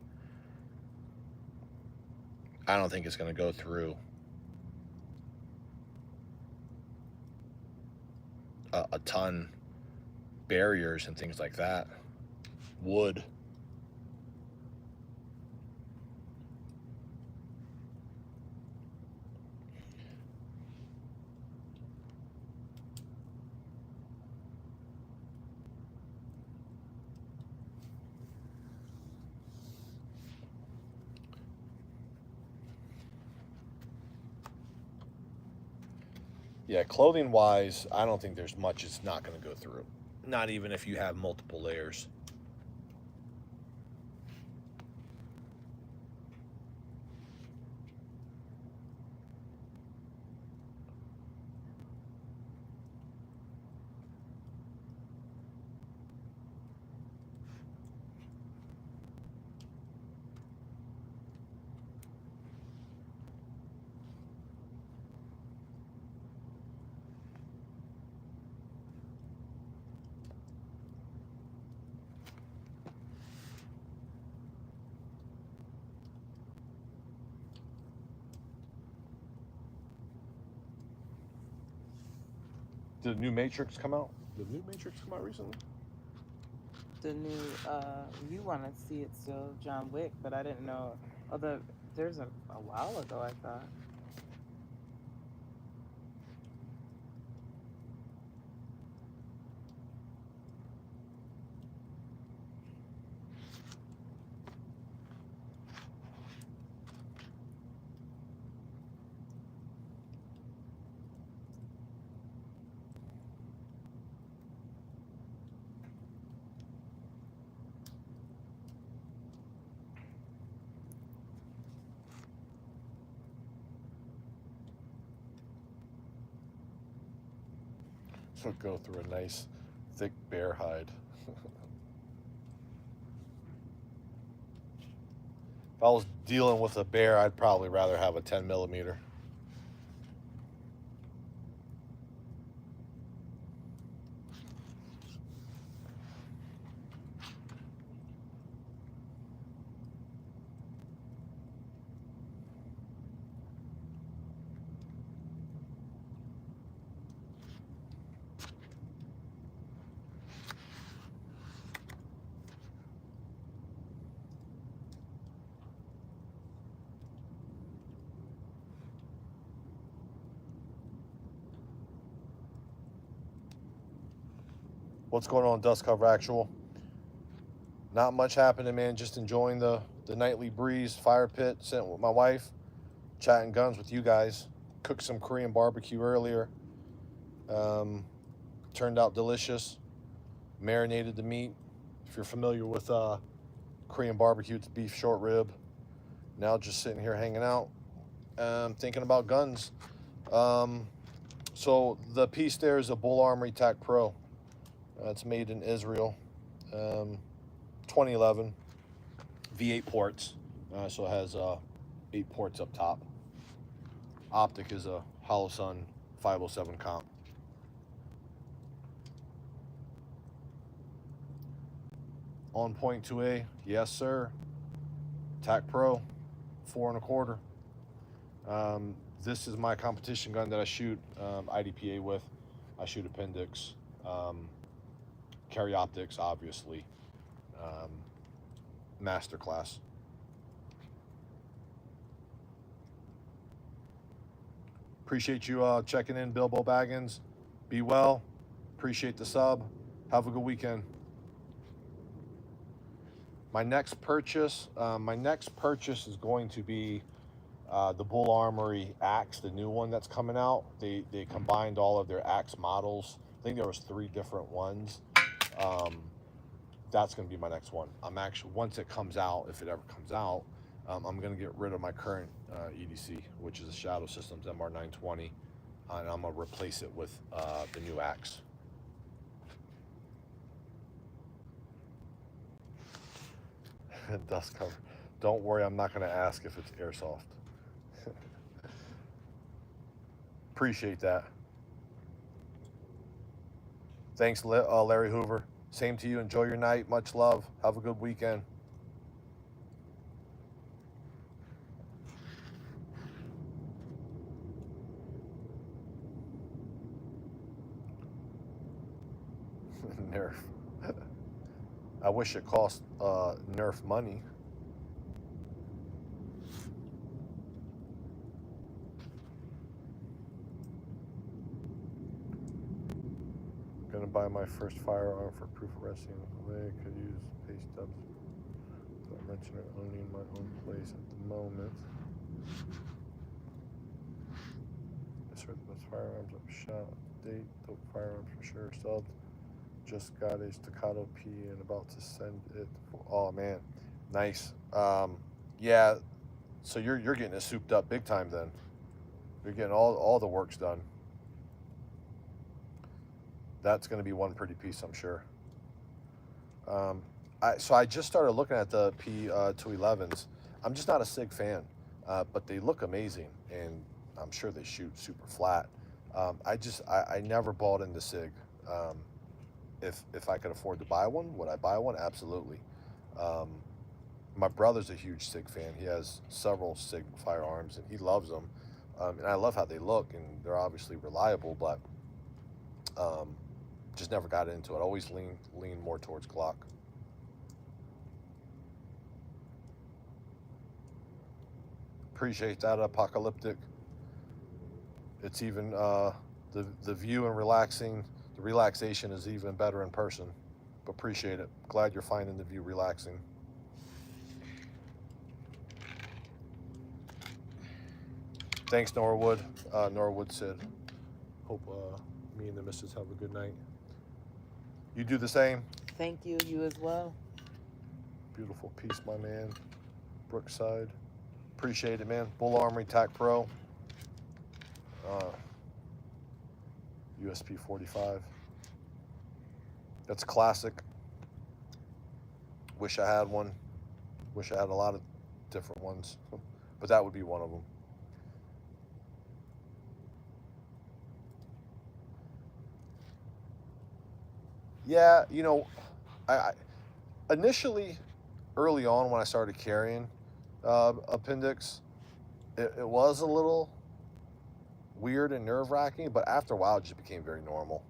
I don't think it's going to go through a ton barriers and things like that. Wood. Yeah, clothing wise, I don't think there's much it's not going to go through. Not even if you have multiple layers. Did the new Matrix come out? Did the new Matrix come out recently? The new, you want to see it still, John Wick, but I didn't know. Oh, There's a while ago, I thought. So go through a nice, thick bear hide. If I was dealing with a bear, I'd probably rather have a 10 millimeter. What's going on, Dust Cover Actual? Not much happening, man. Just enjoying the nightly breeze, fire pit, sitting with my wife, chatting guns with you guys. Cooked some Korean barbecue earlier. Turned out delicious. Marinated the meat. If you're familiar with Korean barbecue, it's beef short rib. Now just sitting here hanging out, thinking about guns. So the piece there is a Bull Armory TAC Pro. It's made in Israel. 2011. V8 ports. So it has 8 ports up top. Optic is a Holosun 507 comp. On point 2A, yes sir. TAC Pro, 4 1/4. This is my competition gun that I shoot IDPA with. I shoot appendix, carry optics, obviously, masterclass. Appreciate you checking in, Bilbo Baggins. Be well. Appreciate the sub. Have a good weekend. My next purchase is going to be the Bull Armory Axe, the new one that's coming out. They combined all of their Axe models. I think there was 3 different ones. That's going to be my next one. I'm actually, once it comes out, if it ever comes out, I'm going to get rid of my current EDC, which is a Shadow Systems MR920, and I'm going to replace it with the new Axe. Dust cover. Don't worry, I'm not going to ask if it's airsoft. Appreciate that. Thanks, Larry Hoover. Same to you. Enjoy your night. Much love. Have a good weekend. Nerf. I wish it cost Nerf money. Gonna buy my first firearm for proof of resting in the way. Could use pay stubs. Don't mention it owning my own place at the moment. I swear the best firearms I've shot. Date, dope firearms for sure. Subbed. Just got a staccato P and about to send it. Oh man, nice. Yeah. So you're getting it souped up big time then. You're getting all the works done. That's going to be one pretty piece, I'm sure. So I just started looking at the P211s. I'm just not a SIG fan, but they look amazing, and I'm sure they shoot super flat. I never bought into SIG. If I could afford to buy one, would I buy one? Absolutely. My brother's a huge SIG fan. He has several SIG firearms, and he loves them. And I love how they look, and they're obviously reliable, but just never got into it. I always lean more towards Glock. Appreciate that, Apocalyptic. It's even the view and the relaxation is even better in person. Appreciate it. Glad you're finding the view relaxing. Thanks, Norwood. Norwood said, hope me and the missus have a good night. You do the same. Thank you. You as well. Beautiful piece, my man. Brookside. Appreciate it, man. Bull Armory Tac Pro. USP 45. That's classic. Wish I had one. Wish I had a lot of different ones. But that would be one of them. Yeah, you know, I initially, early on when I started carrying appendix, it was a little weird and nerve-wracking, but after a while it just became very normal.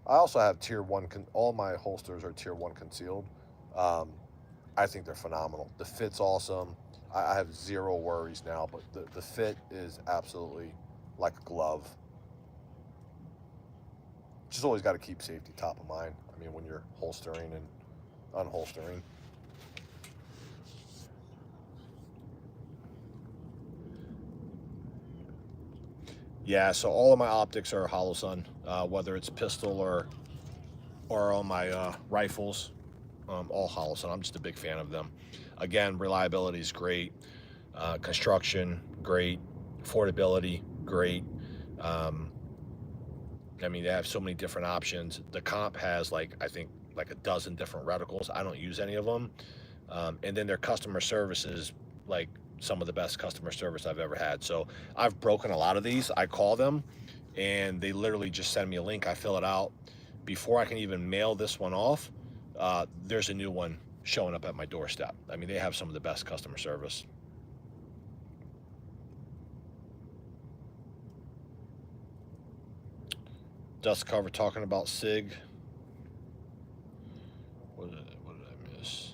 I also have tier 1, all my holsters are tier 1 concealed. I think they're phenomenal. The fit's awesome. I have zero worries now, but the fit is absolutely like a glove. Just always got to keep safety top of mind. I mean, when you're holstering and unholstering. Yeah, so all of my optics are hollow sun, whether it's pistol or on my rifles, all hollow sun. I'm just a big fan of them. Again, reliability is great. Construction, great. Affordability, great. I mean, they have so many different options. The comp has I think a dozen different reticles. I don't use any of them. And then their customer service is like some of the best customer service I've ever had. So I've broken a lot of these. I call them and they literally just send me a link. I fill it out. Before I can even mail this one off, there's a new one showing up at my doorstep. I mean, they have some of the best customer service. Dust cover talking about SIG. What did I miss?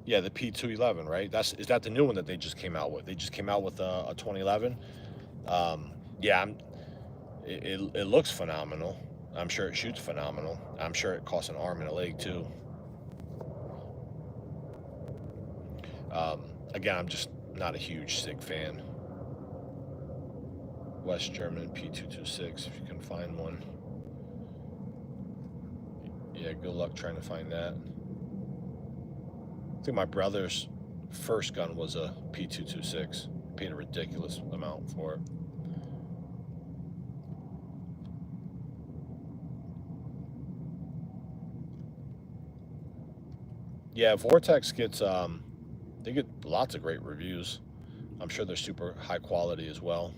Yeah, the P211, right? Is that the new one that they just came out with? They just came out with a 2011. Yeah, it looks phenomenal. I'm sure it shoots phenomenal. I'm sure it costs an arm and a leg too. Again, I'm just not a huge SIG fan. West German P226, if you can find one. Yeah, good luck trying to find that. I think my brother's first gun was a P226. Paid a ridiculous amount for it. Yeah, Vortex gets, they get lots of great reviews. I'm sure they're super high quality as well.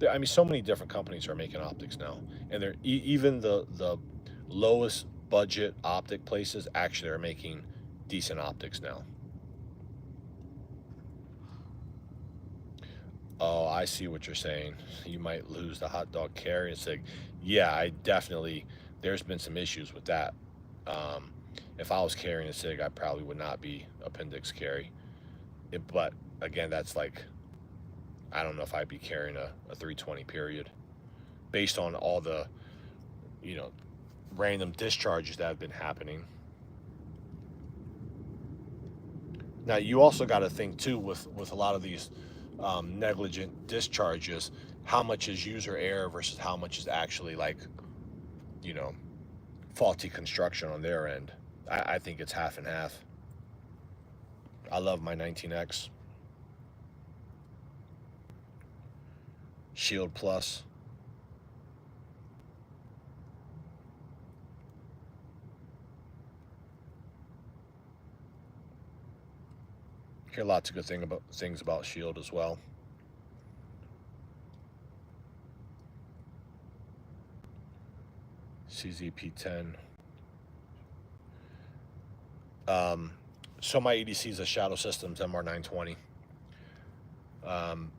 I mean, so many different companies are making optics now, and they're even the lowest budget optic places actually are making decent optics now. Oh, I see what you're saying. You might lose the hot dog carry and SIG. Yeah, I definitely. There's been some issues with that. If I was carrying a SIG, I probably would not be appendix carry. But again, that's like, I don't know if I'd be carrying a 320 period, based on all the, random discharges that have been happening. Now you also got to think too with a lot of these negligent discharges, how much is user error versus how much is actually faulty construction on their end. I think it's half and half. I love my 19X. Shield Plus. Hear lots of good things about Shield as well. CZP10. So my EDC is a Shadow Systems MR920.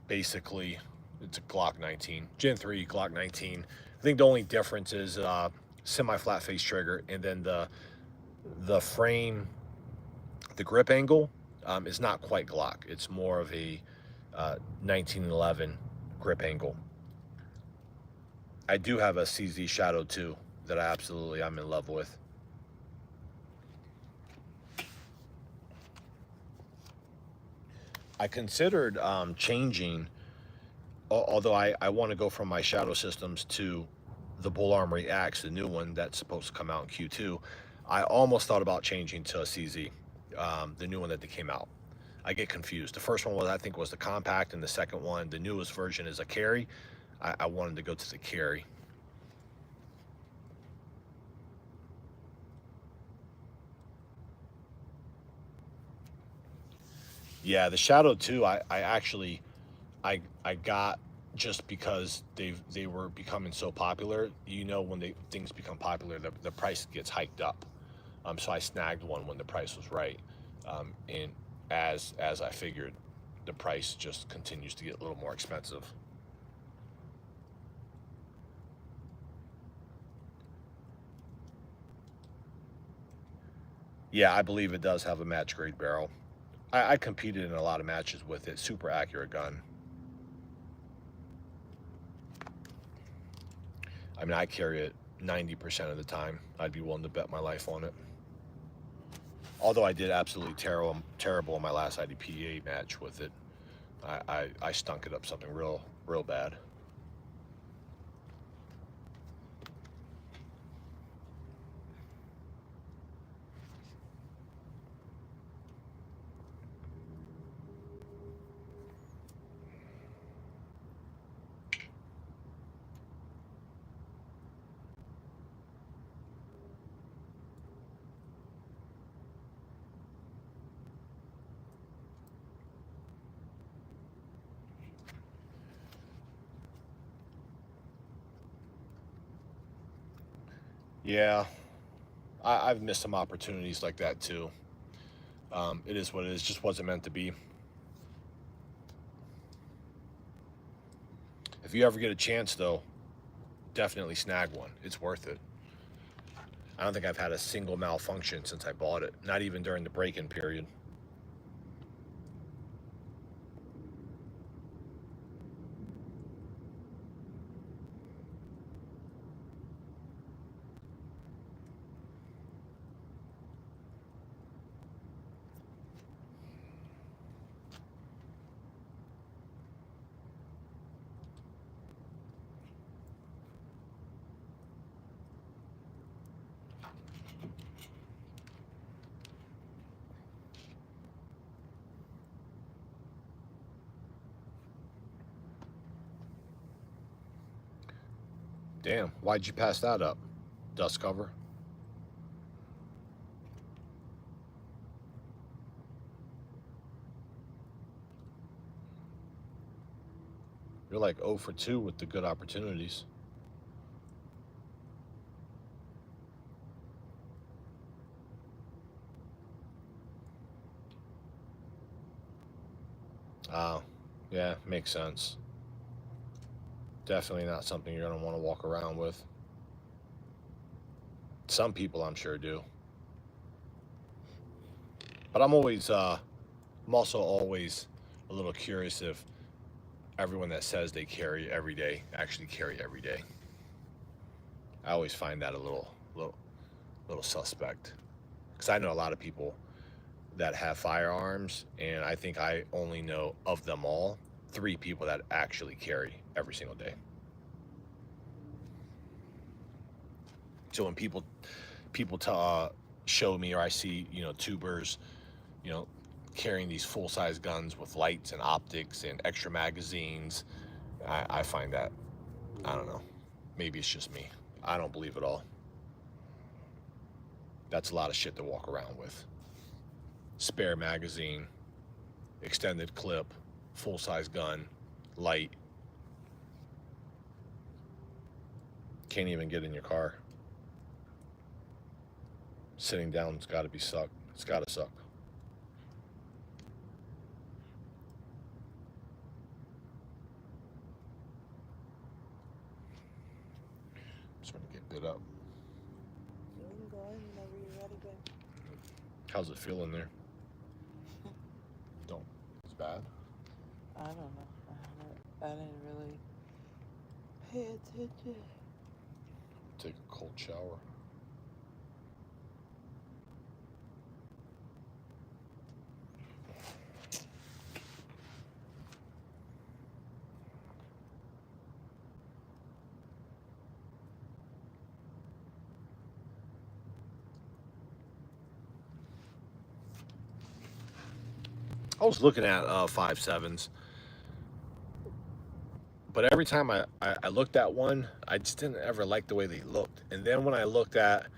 Basically, it's a Glock 19, Gen 3 Glock 19. I think the only difference is semi-flat face trigger, and then the frame The grip angle is not quite Glock. It's more of a 1911 grip angle. I do have a CZ Shadow 2 that I'm in love with. I considered changing, although I want to go from my Shadow systems to the Bull Armory Axe, the new one that's supposed to come out in Q2. I almost thought about changing to a CZ, the new one that they came out. I get confused. The first one I think was the compact, and the second one, the newest version, is a carry. I wanted to go to the carry. Yeah, the Shadow 2, I actually got just because they were becoming so popular. You know, when things become popular, the price gets hiked up. So I snagged one when the price was right, and as I figured, the price just continues to get a little more expensive. Yeah, I believe it does have a match grade barrel. I competed in a lot of matches with it. Super accurate gun. I mean, I carry it 90% of the time. I'd be willing to bet my life on it. Although I did absolutely terrible in my last IDPA match with it. I stunk it up something real bad. Yeah, I've missed some opportunities like that too. It is what it is. Just wasn't meant to be. If you ever get a chance, though, definitely snag one. It's worth it. I don't think I've had a single malfunction since I bought it. Not even during the break-in period. Damn, why'd you pass that up? Dust cover? You're like 0 for 2 with the good opportunities. Oh, yeah, makes sense. Definitely not something you're going to want to walk around with. Some people, I'm sure, do. But I'm also always a little curious if everyone that says they carry every day actually carry every day. I always find that a little suspect, because I know a lot of people that have firearms, and I think I only know of them all 3 people that actually carry every single day. So when people show me, or I see, tubers, carrying these full-size guns with lights and optics and extra magazines, I find that, I don't know, maybe it's just me. I don't believe it all. That's a lot of shit to walk around with. Spare magazine, extended clip, full-size gun, light. Can't even get in your car. Sitting down's got to be suck. It's got to suck. I'm starting to get bit up. You can go in whenever you're ready, babe. How's it feel in there? Don't. It's bad. I don't know. I didn't really pay attention. Take a cold shower. I was looking at 5.7s, but every time I looked at one, I just didn't ever like the way they looked. And then when I looked at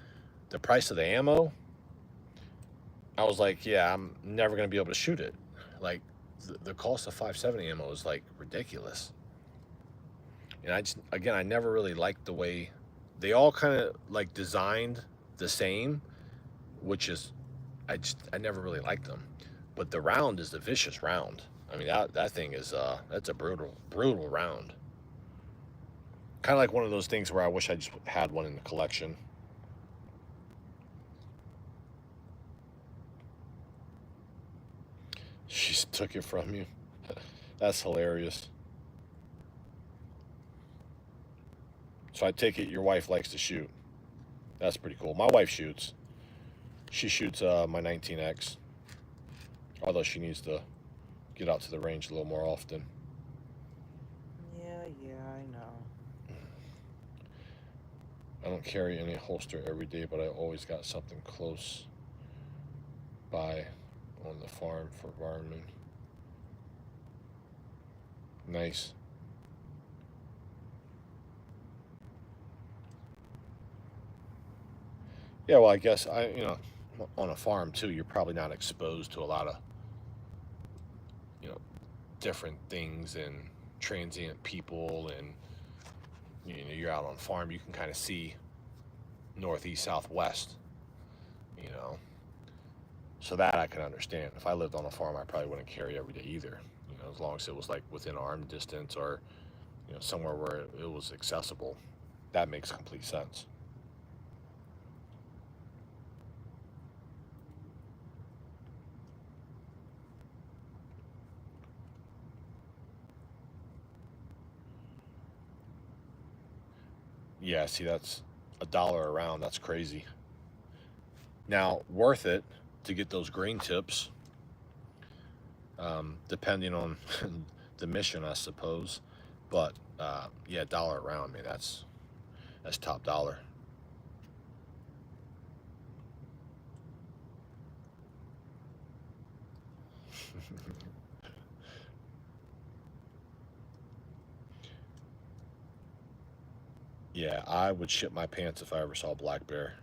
the price of the ammo, I was like, yeah, I'm never going to be able to shoot it. Like, the cost of 5.7 ammo is like ridiculous. And I never really liked the way they all kind of like designed the same, which is, I never really liked them. But the round is the vicious round. I mean, that thing is, that's a brutal round. Kind of like one of those things where I wish I just had one in the collection. She took it from you. That's hilarious. So I take it your wife likes to shoot. That's pretty cool. My wife shoots. She shoots my 19X. Although she needs to get out to the range a little more often. Yeah, I know. I don't carry any holster every day, but I always got something close by on the farm for firemen. Nice. Yeah, well, I guess on a farm too, you're probably not exposed to a lot of, different things and transient people, and you're out on farm, you can kind of see northeast, southwest, so that I can understand. If I lived on a farm, I probably wouldn't carry every day either, as long as it was like within arm distance or, somewhere where it was accessible. That makes complete sense. Yeah, see, that's $1 a round. That's crazy. Now, worth it to get those green tips, depending on the mission, I suppose. But yeah, $1 a round, man. That's top dollar. Yeah, I would shit my pants if I ever saw a black bear.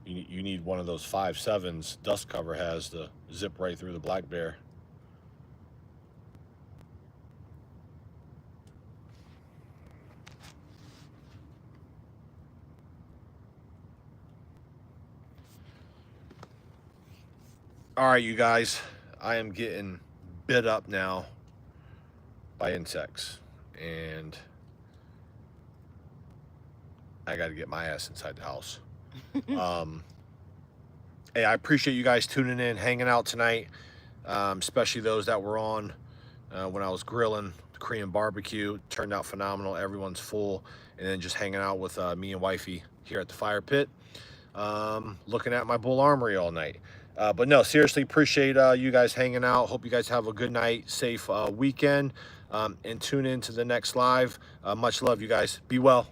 You need one of those 5.7s. Dust cover has to zip right through the black bear. All right, you guys, I am getting bit up now by insects, and I got to get my ass inside the house. Hey, I appreciate you guys tuning in, hanging out tonight, especially those that were on when I was grilling the Korean barbecue. Turned out phenomenal. Everyone's full, and then just hanging out with me and wifey here at the fire pit, looking at my bull armory all night. But no, seriously, appreciate you guys hanging out. Hope you guys have a good night, safe weekend, and tune in to the next live. Much love, you guys. Be well.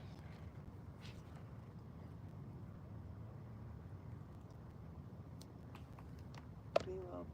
Be well,